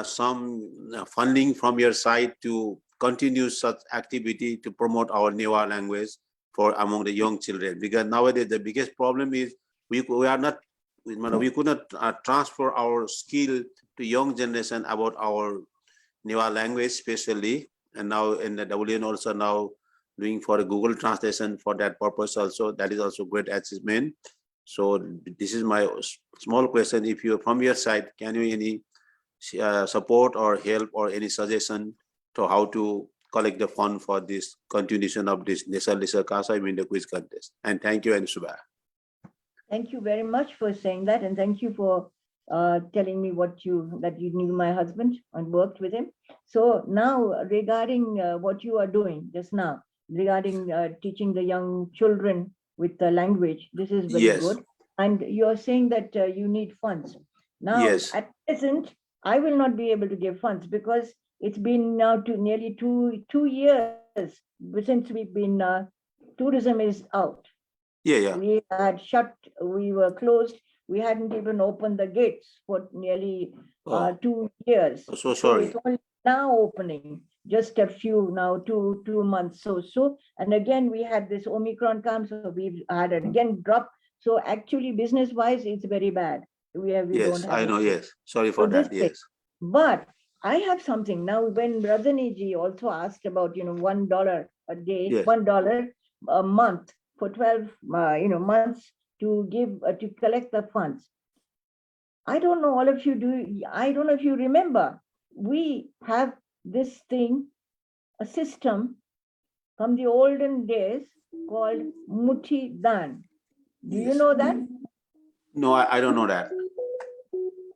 some funding from your side to continue such activity to promote our Newa language for among the young children? Because nowadays the biggest problem is we could not transfer our skill to young generation about our Newa language especially. And now in the WN also now doing for a Google translation for that purpose also. That is also great achievement. So this is my small question. If you from your side, can you any support or help or any suggestion to how to collect the fund for this continuation of this Nesa Lisa Casa, I mean the quiz contest? And thank you, and Subha. Thank you very much for saying that, and thank you for telling me that you knew my husband and worked with him. So now regarding what you are doing just now, regarding teaching the young children with the language, this is very good. And you're saying that you need funds. Now, at present, I will not be able to give funds because it's been now nearly two years since we've been, tourism is out. We had shut, we were closed. We hadn't even opened the gates for nearly 2 years. So sorry. So it's only now opening, just a few now, two months. So, and again, we had this Omicron come, so we've had it again drop. So actually, business-wise, it's very bad. We don't have I know, Sorry for that, But I have something now. When Rajani ji also asked about, $1 a day, $1 a month for 12, months to give to collect the funds. I don't know all of you do. I don't know if you remember. We have this thing a system from the olden days called Muthi Dan. Do you know that? No, I don't know that.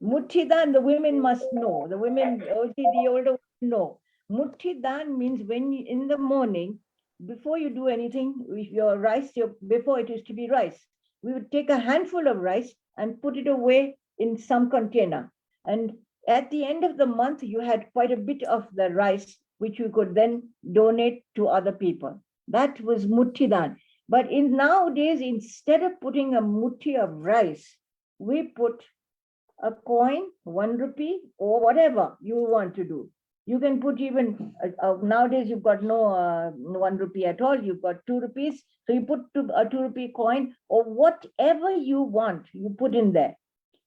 Muthi Dan, the women must know. The women, the older know. Muthi Dan means when you, in the morning, before you do anything, with your rice, before it used to be rice, we would take a handful of rice and put it away in some container. And at the end of the month, you had quite a bit of the rice, which you could then donate to other people. That was Muthi Dan. But in nowadays, instead of putting a muthi of rice, we put a coin, 1 rupee, or whatever you want to do. You can put even, nowadays you've got no 1 rupee at all, you've got 2 rupees. So you put a 2 rupee coin or whatever you want, you put in there.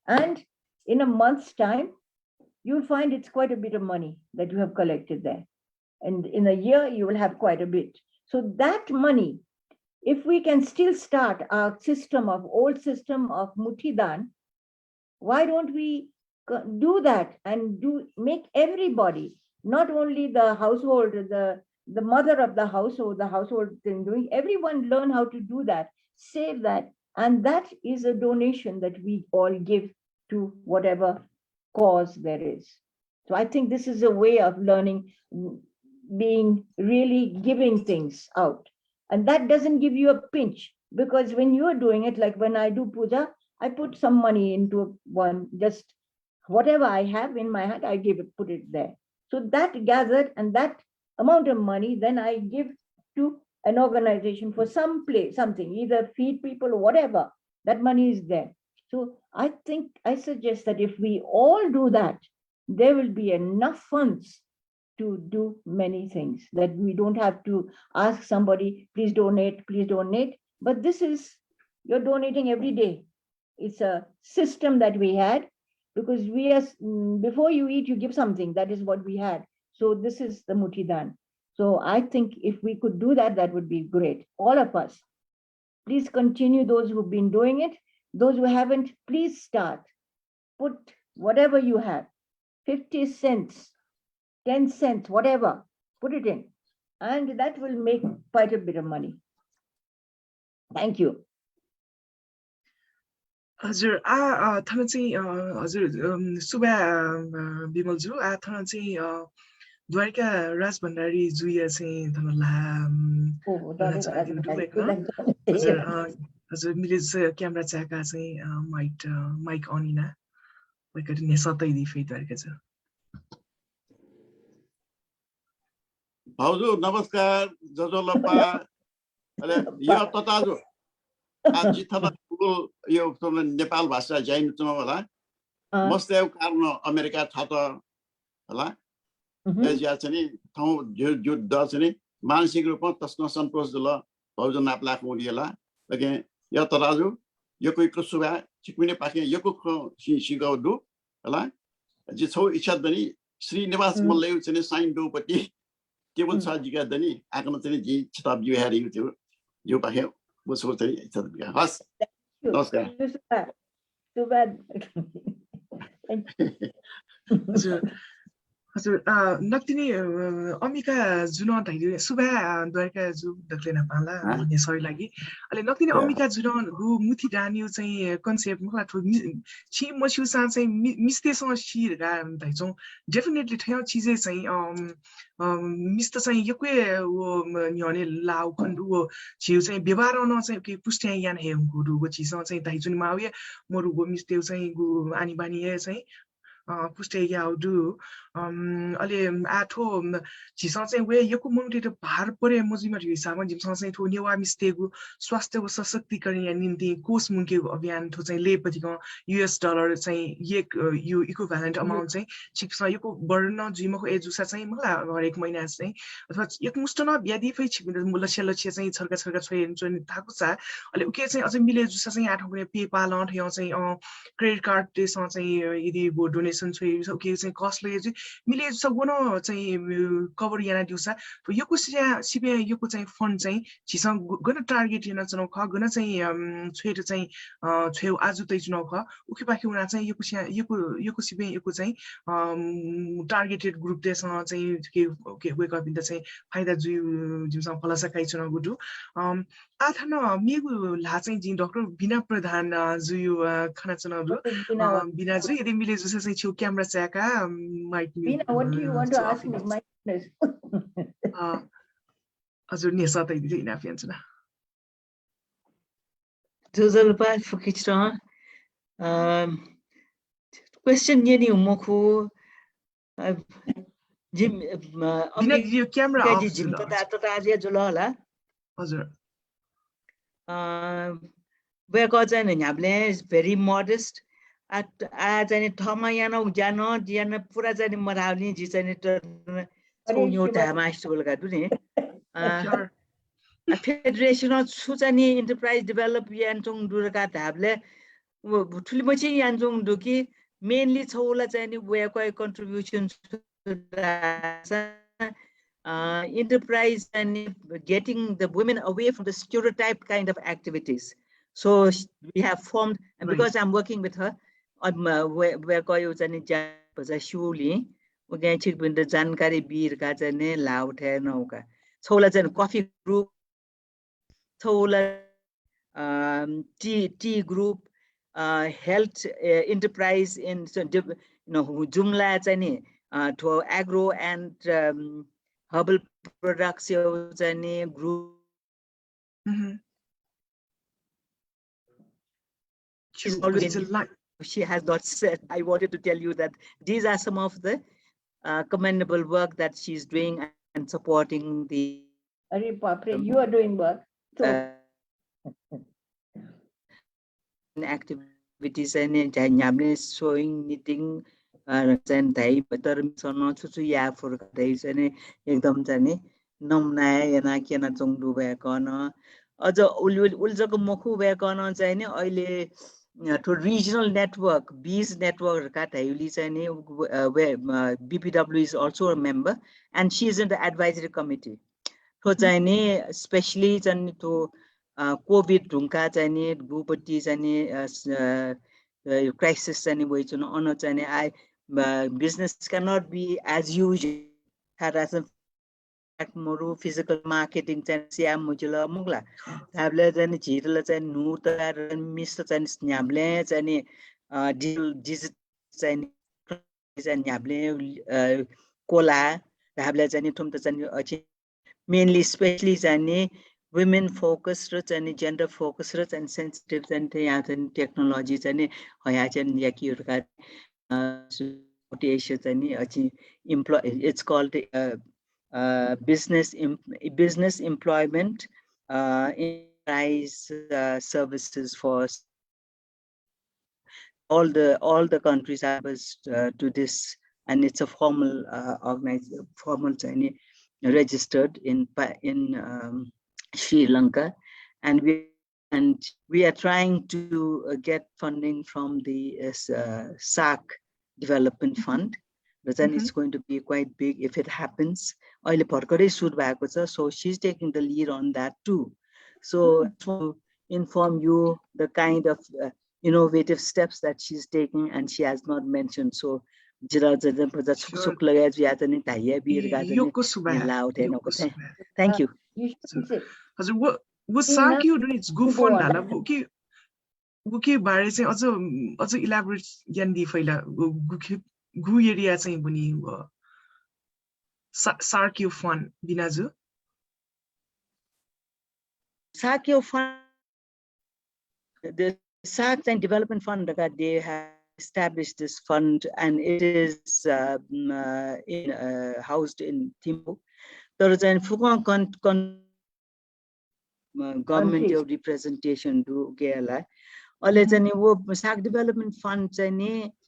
And in a month's time, you'll find it's quite a bit of money that you have collected there. And in a year, you will have quite a bit. So that money, if we can still start our old system of Muthi Dan, why don't we do that and make everybody, not only the household, the mother of the household, the household thing doing, everyone learn how to do that, save that. And that is a donation that we all give to whatever cause there is. So I think this is a way of learning, being really giving things out. And that doesn't give you a pinch, because when you are doing it, like when I do puja, I put some money into one, just whatever I have in my hand, I put it there. So that gathered, and that amount of money, then I give to an organization for something, either feed people or whatever, that money is there. So I suggest that if we all do that, there will be enough funds to do many things, that we don't have to ask somebody, please donate, but this is, you're donating every day. It's a system that we had, because before you eat, you give something. That is what we had. So this is the Muthi Dan. So I think if we could do that, that would be great. All of us, please continue. Those who've been doing it, those who haven't, please start. Put whatever you have, 50 cents, 10 cents, whatever, put it in. And that will make quite a bit of money. Thank you. हजुर थाना चाहिँ हजुर सुबा बिमलज्यू थाना चाहिँ द्वारिका राज भण्डारी जुया चाहिँ थानाला हजुर हजुर मिले क्यामेरा चाका चाहिँ माइक अनिना वैकट ने सतै दी फेरि द्वारिका छ हजुर नमस्कार जजलपा अरे यो तताजु आज थला यो नेपाल भाषा जाइन चमा होला मस्तेउ कारण अमेरिका थात होला एजिया चाहिँ ठाउँ जो द चाहिँ मानसिक रूपमा तस्न सन्तोष दल भौजन आपलाक मुलिएला लगे यो तराजु यो कोही कसुबा चिकुने पाखे यो को सिगाउ दु होला जे छौ इच्छा दनी श्रीनिवास मल्लयु चाहिँ साइन दोपटी केवल साजिका दनी आकन चाहिँ जी छताब जो हेरियो थियो यो पाखे बसो चाहिँ इच्छा दिया हस नमस्कार हजुर नक्तिनी अमिका जुन धाइले सुबा द्वारका जु दक्लेना पाला भन्ने सही लागि अहिले नक्तिनी अमिका जुन हु मुथि डानियो चाहिँ कन्सेप्ट मलाई थो छि मछु सा चाहिँ मिस्तेसँग शिर गा धाइचौ डेफिनेटली ठ्याउ चीजे चाहिँ मिस्त चाहिँ यक्वे वो न्यने लाउ खण्डु वो छिउ चाहिँ व्यवहार न चाहिँ के पुष्ट्या यान हे गुरु गो छिसँग चाहिँ धाइजुन मावे मोरु गो मिस्तेउ चाहिँ गु आनी बानी चाहिँ पुष्टे याउडु अले आठो झिसा चाहिँ वे यको मुंगटे त भार परे मजिमर हिसाबमा जिमसँग चाहिँ थो नेवा मिस्तेगु स्वास्थ्य व सशक्तिकरण या निम्ति कोष मुंगे अभियान थो चाहिँ लेपतिको US डलर चाहिँ एक यो इक्विभ्यालेन्ट अमाउन्ट चाहिँ छिक्सा यको बर्न जिमको एजुसा चाहिँ मलाई हरेक महिना चाहिँ अथवा एक मुष्ट न ब्यादि फै छिबिन मुलस्य लक्ष्य चाहिँ छर्का छोइन जोइन थाको छ अले उके चाहिँ अझ मिले जुसा चाहिँ आठो कुने पेपाल अथ यो चाहिँ क्रेडिट कार्ड त्यसमा चाहिँ यदि वो डोनेसन information चाहिँ के चाहिँ कसले चाहिँ मिले सगुन चाहिँ कभर याना दिउसा यो को सिबे यो को चाहिँ फन्ड चाहिँ छिसं गन टार्गेट याना चनो ख गन चाहिँ छेट चाहिँ छेउ आज तै चुनाव ख उके बाकी उना चाहिँ यो को सिबे यो को चाहिँ टार्गेटेड ग्रुप देसँग चाहिँ के वेक अप इन द चाहिँ फाइदा जु जिमसँग फलसा काइ चुनाव गुडु आथन मेगु ला चाहिँ जिन डाक्टर बिना प्रधान जुयु खाना चुनाव बिना जु यदि मिले जस चाहिँ छिउ क्यामेरा च्याका mic Bina, what do you want to ask me? My goodness. हजुर नि सतै दिदि इना फ्यान्चना Joseph Fukichra. Question yeni umoko. Jim Bina यो camera off Jim tata aja jola हजुर Where is very modest. At any Tomayana, Jano, Diana Purazani Maravni, Janitor, a federation of Susani Enterprise Development Duraka Table, Tulimachi and Duki, mainly Solas and where contributions to enterprise and getting the women away from the stereotype kind of activities. So we have formed, and because I'm working with her, where koyo jani ja surely we can check with the jankari beer gajane loud hair noka. Sola jan coffee group, sola tea group, health enterprise in jumla jani to agro and herbal products jani group. She has not said. I wanted to tell you that these are some of the commendable work that she's doing and supporting the. You are doing work. So. Activities and showing knitting and type, but not to ya for days and एकदम जाने नमनाए याना किन चंगडु भएकन अझ उल्जको मखु भएकन चाहिँ नि अहिले to regional network, bees network where BPW is also a member and she is in the advisory committee. So especially to COVID ढुंका gupati crisis I business cannot be as usual. Physical marketing siam mujula mugla tablet and chitla and nuta and mr and nyable and digital and nyable cola tablets and tumta mainly especially and women focused and gender focused and sensitive and technologies and yaki employ it's called business employment enterprise services for all the countries to this, and it's a formal formal registered in Sri Lanka, and we are trying to get funding from the SAC Development Fund. But then it's going to be quite big if it happens. So she's taking the lead on that too. So to inform you the kind of innovative steps that she's taking, and she has not mentioned. So thank you. What SAC you doing? It's good fun. Guki bare चाहिँ अझ elaborate ज्ञान दि फैला गु area चाहिँ पनि SARQ fund बिनाजु SARQ fund, the SAC and Development Fund that they have established this fund, and it is housed in Timbu. There is a government representation to Kerala. SAC Development Fund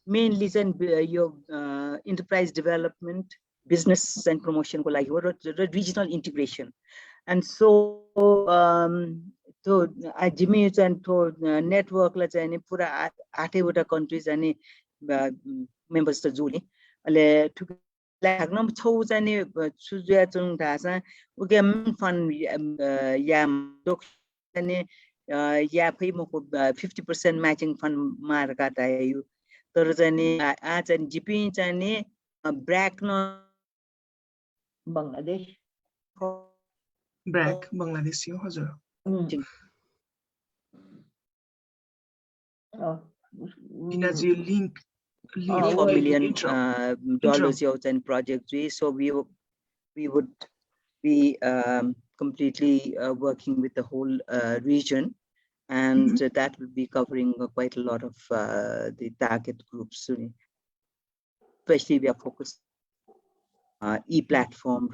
mainly your enterprise development, business and promotion, regional integration. And so to Jimmy and to network pura 8 countries and members the Julie. Ale to like no toes any Suja Chung Dasa, we get fun yam dok any ya pay 50% matching fund markata you. There's any ads and GP any brack no Bangladesh. Black Bangladesh yo हजुर. Oh. Dinaji link $4 million intro. in project three. So we would be completely working with the whole region, and that will be covering quite a lot of the target groups. Especially we are focused e-platform,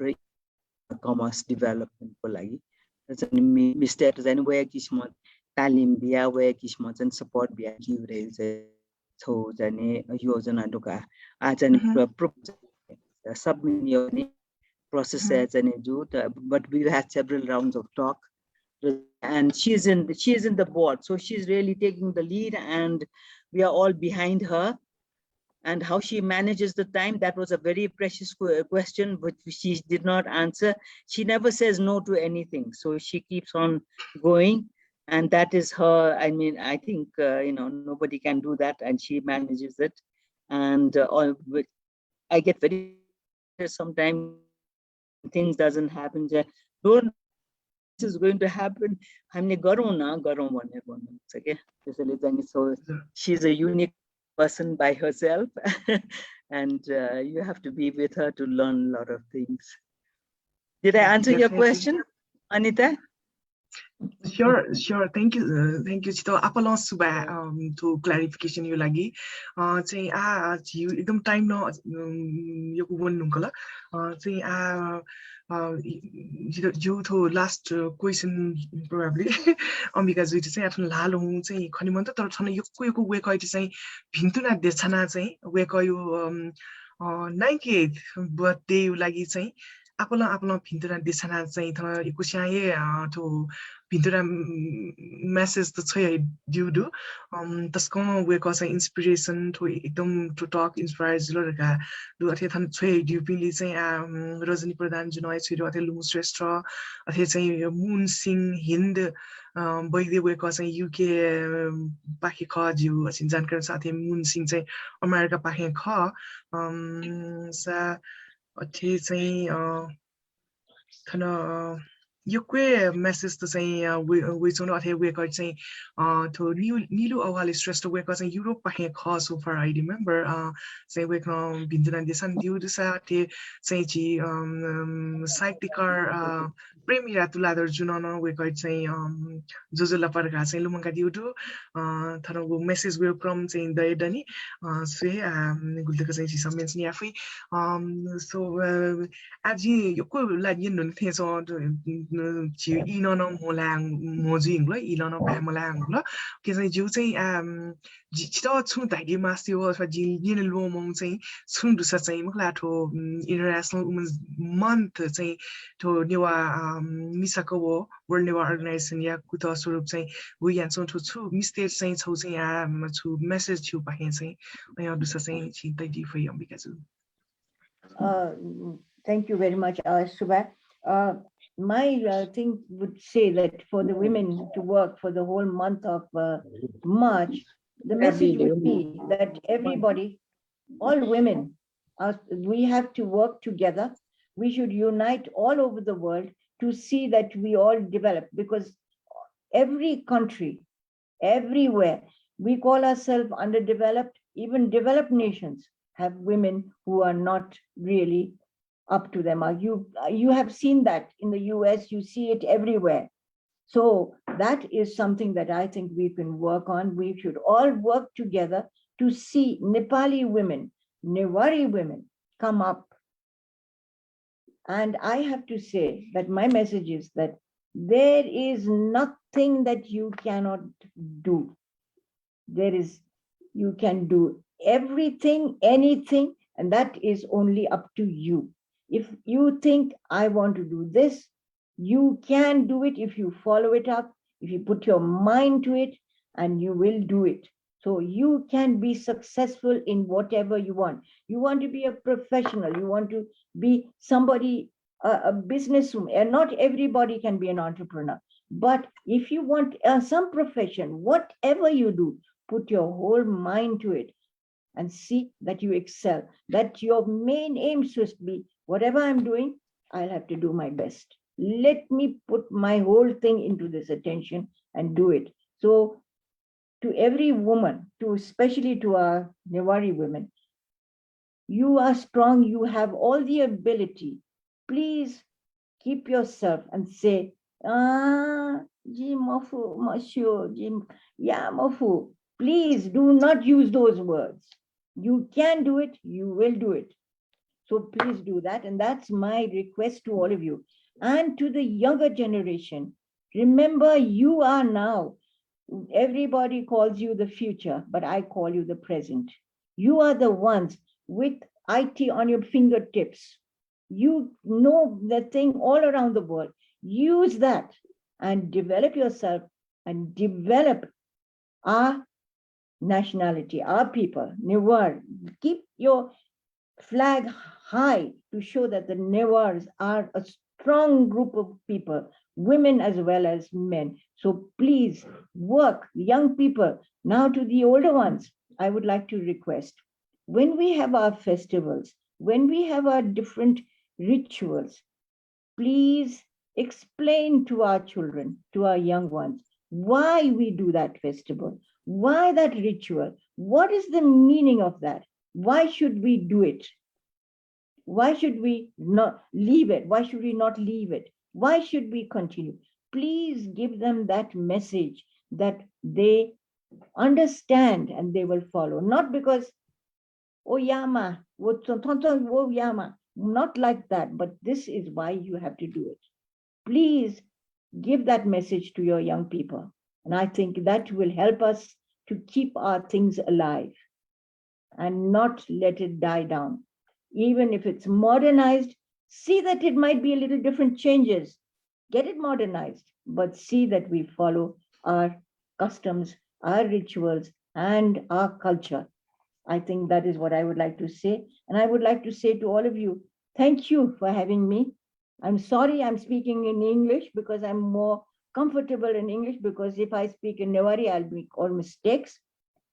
commerce development for like. That's a mistake. Anywhere kismat talim biya where kismat and support biya give so jane yojana duka ajani submit process as an but we had several rounds of talk, and she's in the board, so she's really taking the lead, and we are all behind her. And how she manages the time, that was a very precious question, but she did not answer. She never says no to anything, so she keeps on going. And that is her, I mean, I think, nobody can do that, and she manages it. And I get very, sometimes things doesn't happen. Don't, this is going to happen. So she's a unique person by herself, and you have to be with her to learn a lot of things. Did I answer your question, Anita? Sure. Thank you, Chito. Apalon suba to clarification you lagi. Say you idum time no you won nunkala. Say you to last question probably. Because we say at lalong say kanimonta tarchana you wake out to say pintuna desana say wake you 98th birthday lagi say. Apalon pintura desana say ikusiaye to pintura message the chai do tasko we cause inspiration to ekdom to talk inspires lorga do athe than chai do pili say Rajani Pradhan junoi chiro athe Ambica Shrestha athe say moon sing hind by the way cause UK pakhi kha ju asin jankar sathe moon sing say America pakhi kha sa athe say kind of you message to say we don't know we got say to Nilu awali stressed we got say Europe pahe cause so far I remember say we can bindunan desan diu desa te say chi cyclic car premier to ladder junono we got say jojula parga say lumanga diu to tharo message will come saying the dani say gulda say some mention yafi so aji yoko la yin nun the so chỉ ino nó mồ làng mồ gì nữa ino nó bè mồ làng nữa cái này chú say chỉ đó chung đại cái master và chỉ nhìn luôn mong say chung được say mức là to International Women's Month say to new misako World New Organization ya kuto surup say we yan so to mistake say to say to message you by say I do say chỉ đại đi phải because thank you very much, Subha. My thing would say that for the women to work for the whole month of March, the message would be that everybody, all women, we have to work together. We should unite all over the world to see that we all develop, because every country, everywhere, we call ourselves underdeveloped. Even developed nations have women who are not really up to them. You have seen that in the US, you see it everywhere. So that is something that I think we can work on. We should all work together to see Nepali women, Newari women come up. And I have to say that my message is that there is nothing that you cannot do. You can do everything, anything, and that is only up to you. If you think I want to do this, you can do it if you follow it up, if you put your mind to it, and you will do it. So you can be successful in whatever you want. You want to be a professional, you want to be somebody, a businesswoman, and not everybody can be an entrepreneur. But if you want some profession, whatever you do, put your whole mind to it and see that you excel, that your main aim should be, whatever I'm doing, I'll have to do my best. Let me put my whole thing into this attention and do it. So to every woman, to especially to our Newari women, you are strong, you have all the ability. Please keep yourself and say, Jim Mofu, Monsieur, Jim, yeah, Mofu. Please do not use those words. You can do it, you will do it. So please do that. And that's my request to all of you. And to the younger generation, remember you are now, everybody calls you the future, but I call you the present. You are the ones with IT on your fingertips. You know the thing all around the world. Use that and develop yourself and develop our nationality, our people, Newar. Keep your flag high to show that the Newars are a strong group of people, women as well as men. So please work, young people. Now to the older ones, I would like to request, when we have our festivals, when we have our different rituals, please explain to our children, to our young ones, why we do that festival, why that ritual, what is the meaning of that? Why should we do it? Why should we not leave it? Why should we not leave it? Why should we continue? Please give them that message that they understand and they will follow. Not because, oh yama, oh yama, not like that, but this is why you have to do it. Please give that message to your young people. And I think that will help us to keep our things alive and not let it die down. Even if it's modernized, see that it might be a little different changes. Get it modernized, but see that we follow our customs, our rituals, and our culture. I think that is what I would like to say. And I would like to say to all of you, thank you for having me. I'm sorry I'm speaking in English because I'm more comfortable in English, because if I speak in Newari, I'll make all mistakes.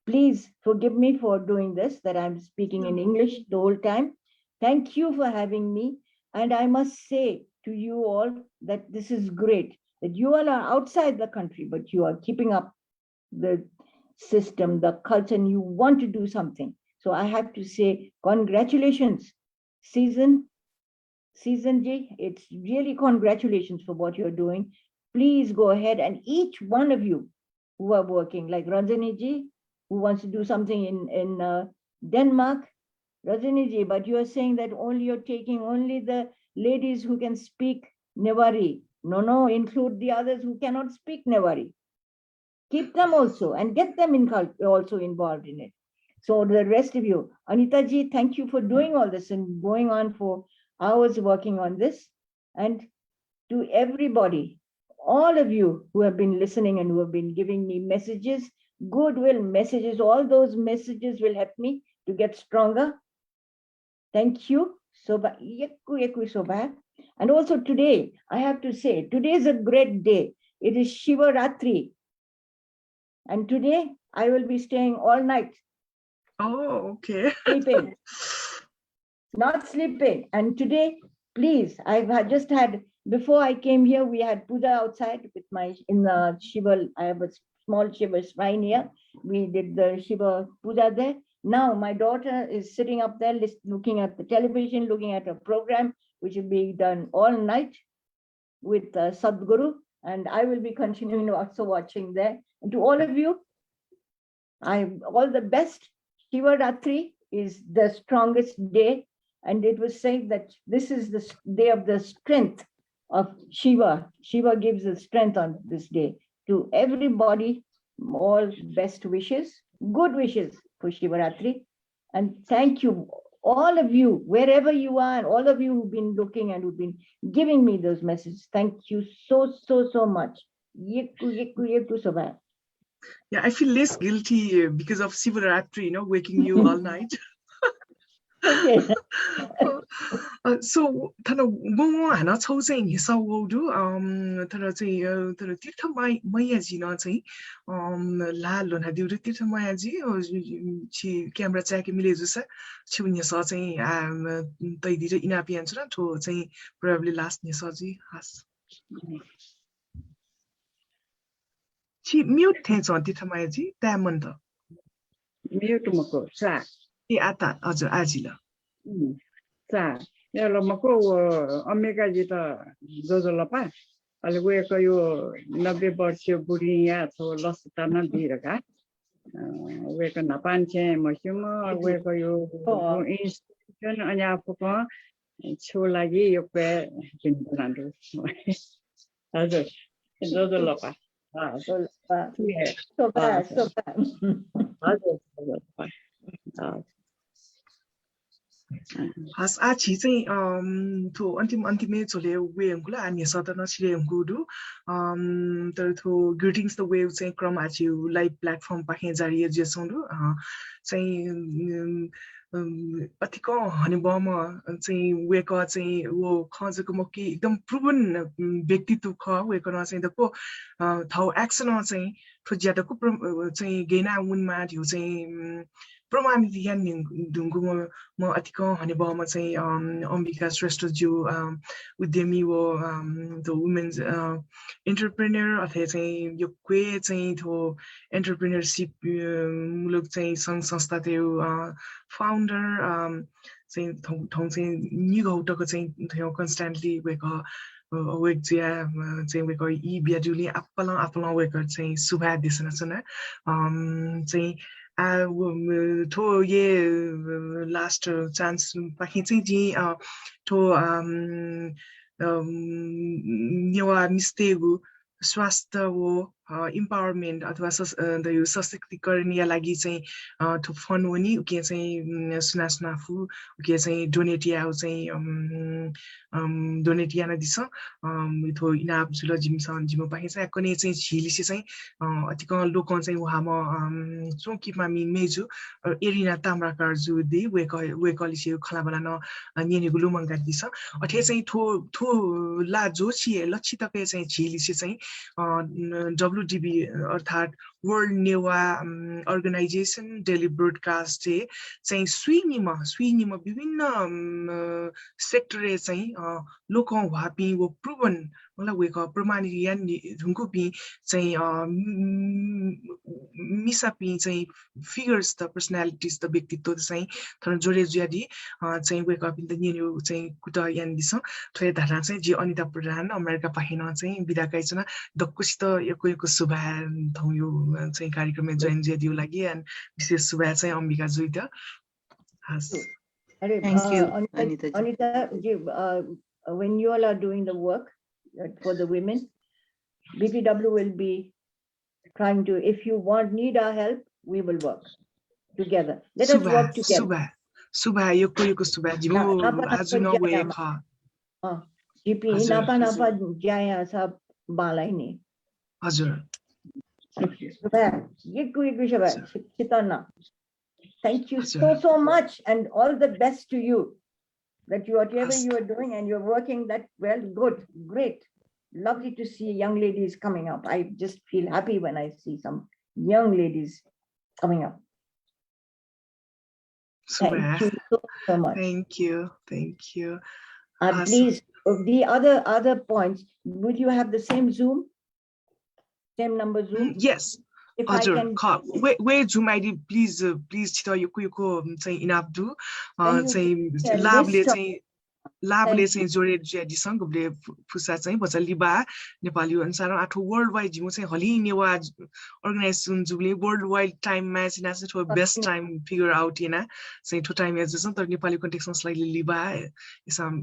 Please forgive me for doing this, that I'm speaking in English the whole time. Thank you for having me. And I must say to you all that this is great, that you all are outside the country, but you are keeping up the system, the culture, and you want to do something. So I have to say, congratulations, Season G. It's really congratulations for what you're doing. Please go ahead, and each one of you who are working, like Rajani ji, who wants to do something in Denmark, Rajani ji, but you are saying that you're taking only the ladies who can speak Newari. No, include the others who cannot speak Newari. Keep them also and get them also involved in it. So the rest of you, Anita ji, thank you for doing all this and going on for hours working on this. And to everybody, all of you who have been listening and who have been giving me messages, goodwill messages, all those messages will help me to get stronger. Thank you. And also today, I have to say, today is a great day. It is Shiva Ratri. And today I will be staying all night. Oh, okay. Sleeping. Not sleeping. And today, please, I've just had, before I came here, we had puja outside with in the Shiva. I have a small Shiva shrine here. We did the Shiva puja there. Now my daughter is sitting up there looking at the television, looking at a program, which will be done all night with Sadhguru. And I will be continuing also watching there. And to all of you, all the best. Shiva Ratri is the strongest day. And it was said that this is the day of the strength of Shiva. Shiva gives the strength on this day. To everybody, all best wishes, good wishes for Shivaratri. And thank you, all of you, wherever you are, and all of you who've been looking and who've been giving me those messages. Thank you so much. Yeku soba. Yeah, I feel less guilty because of Sivaratri, you know, waking you all night. Okay. So kind of mo hana chau चाहिँ हिसा वडु तर चाहिँ तर तीर्थ मैया जी न चाहिँ ला लोना दिउर तीर्थ मैया जी छि क्यामेरा चाहिँ मिले जुसा छि उनी स चाहिँ तै दिरे इनापियान छ न ठो चाहिँ probably last नि सजी हास छि म्युट थे छ तीर्थ मैया जी त्यामन त Mute mako sa. ए आता हजुर आजिला Sa. Ya lo mako Ambica ji ta jojo lapa. Ale we ko yo 90 वर्षीय बुढी यहाँ छो लसताना Dirac we ko napanche मसिम we ko yo institution अनि आफूको छो लागि यो पे पिन्दान्डु हजुर जोजो लपा So bad, so bad. हजुर Has achi चाहिँ to अन्तिमै चले वे अंकुला अनि सदन छिरे अंकुडु तर to greetings the wave चाहिँ क्रम आछि लाइभ प्लेटफर्म पाखे जारी जेसौंडु चाहिँ अतिको हनेबम चाहिँ वेक चाहिँ वो खजको मकी एकदम प्रुभन व्यक्तित्व ख वेक न चाहिँ दको थाउ एक्सन चाहिँ ठुज्याटको चाहिँ गेना उनमा थियो चाहिँ प्रमाणित यान ढुङ्गु म अतिको हनेबम चाहिँ अम्बिका श्रेष्ठ ज्यू उद्यमी वो द वुमेन्स एन्टरप्रेन्योर अथवा चाहिँ यो क्वे चाहिँ थो एन्टरप्रेन्योरशिप मुलुक चाहिँ संघ संस्था थियो फाउन्डर चाहिँ ठाउँ चाहिँ निगौटको चाहिँ थियो कन्स्ट्यान्टली वेक वेक चाहिँ वेक यी बियाजुली आप्पला वेकर चाहिँ सुभा देशना छना चाहिँ ठो ये लास्ट चान्स पाखि चाहिँ जी ठो नेवा मिस्तेगु स्वास्थ्य वो इम्पावरमेन्ट अथवा यो सशक्तिकरणीय लागि चाहिँ ठो फन्ड हो नि के चाहिँ सुनाफु के चाहिँ डोनेटिया चाहिँ डोनेटिया न दिस थो इनाप जुल जिमसन जिमो पाखे चाहिँ कने चाहिँ झिलिसे चाहिँ अतिक लोक चाहिँ वहाम चोकी मामी मेजु एरिना ताम्राकार जु दे वेकलिसे खलाबला न नेने गुलु मंगा दिस अथे चाहिँ थो ला जो छि लक्षितके चाहिँ झिलिसे चाहिँ WDB अर्थात वर्ल्ड नेवा अर्गनाइजेसन डेली ब्रोडकास्ट चाहिँ स्विनिमा विभिन्न सेक्टरे चाहिँ लोक वापी वो प्रुभन मतलब वेक प्रमाणित यान ढुङ्गुपी चाहिँ मिसापी चाहिँ फिगर्स द पर्सनालिटीज द व्यक्तित्व चाहिँ थर जोरे ज्यादी चाहिँ wake up in the new चाहिँ कुटा यान दिस थोरै धारा चाहिँ जे अनिता प्रधान अमेरिका पाहिन चाहिँ विधाकै छन दक्कुसित यको सुभा थौ यो चाहिँ कार्यक्रममा जोइन जेदिउ लागि एन्ड विशेष सुभा चाहिँ अम्बिका जुइता हस Thank you, Anita. Anita, when you all are doing the work for the women, BPW will be trying to, if you need our help, we will work together. Let us work together. Suba yoko suba jibo azu no way ka. GP napa jaya sa balai ni. Hazur. Thank you so much, and all the best to you. That whatever you are doing and you're working that well, good, great. Lovely to see young ladies coming up. I just feel happy when I see some young ladies coming up. Thank you so much. Thank you. Please, the other points, would you have the same Zoom? Same number Zoom? Yes. Hazur, where Zoom ID, please chita yuko चाहिँ इनाप दु चाहिँ लाभले चाहिँ जोडे ज्यादिसँग गबले फुसा चाहिँ बचा लिबा नेपाली अनुसार आठो वर्ल्ड वाइड जिमो चाहिँ हलि नेवा अर्गनाइजेसन जुले वर्ल्ड वाइड टाइम मा चाहिँ नास ठो बेस्ट टाइम फिगर आउट हैन चाहिँ ठो टाइम एज जसन तर नेपाली कन्टेक्समा स्लाइटली लिबा यसम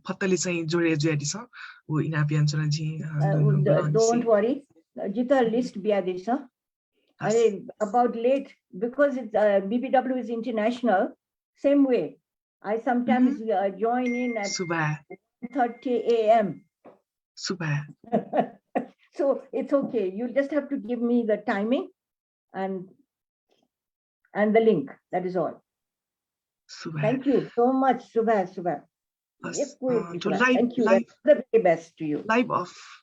फत्तले चाहिँ जोडे ज्यादिस वो इनाप यान्चना जी don't worry jita list biya desa about late because it's BPW is international same way I sometimes join in at 30 a.m. Super. So it's okay. You just have to give me the timing and the link. That is all. Thank you so much, Subha. बस, Thank you. जो Thank you. The very best to you. Live of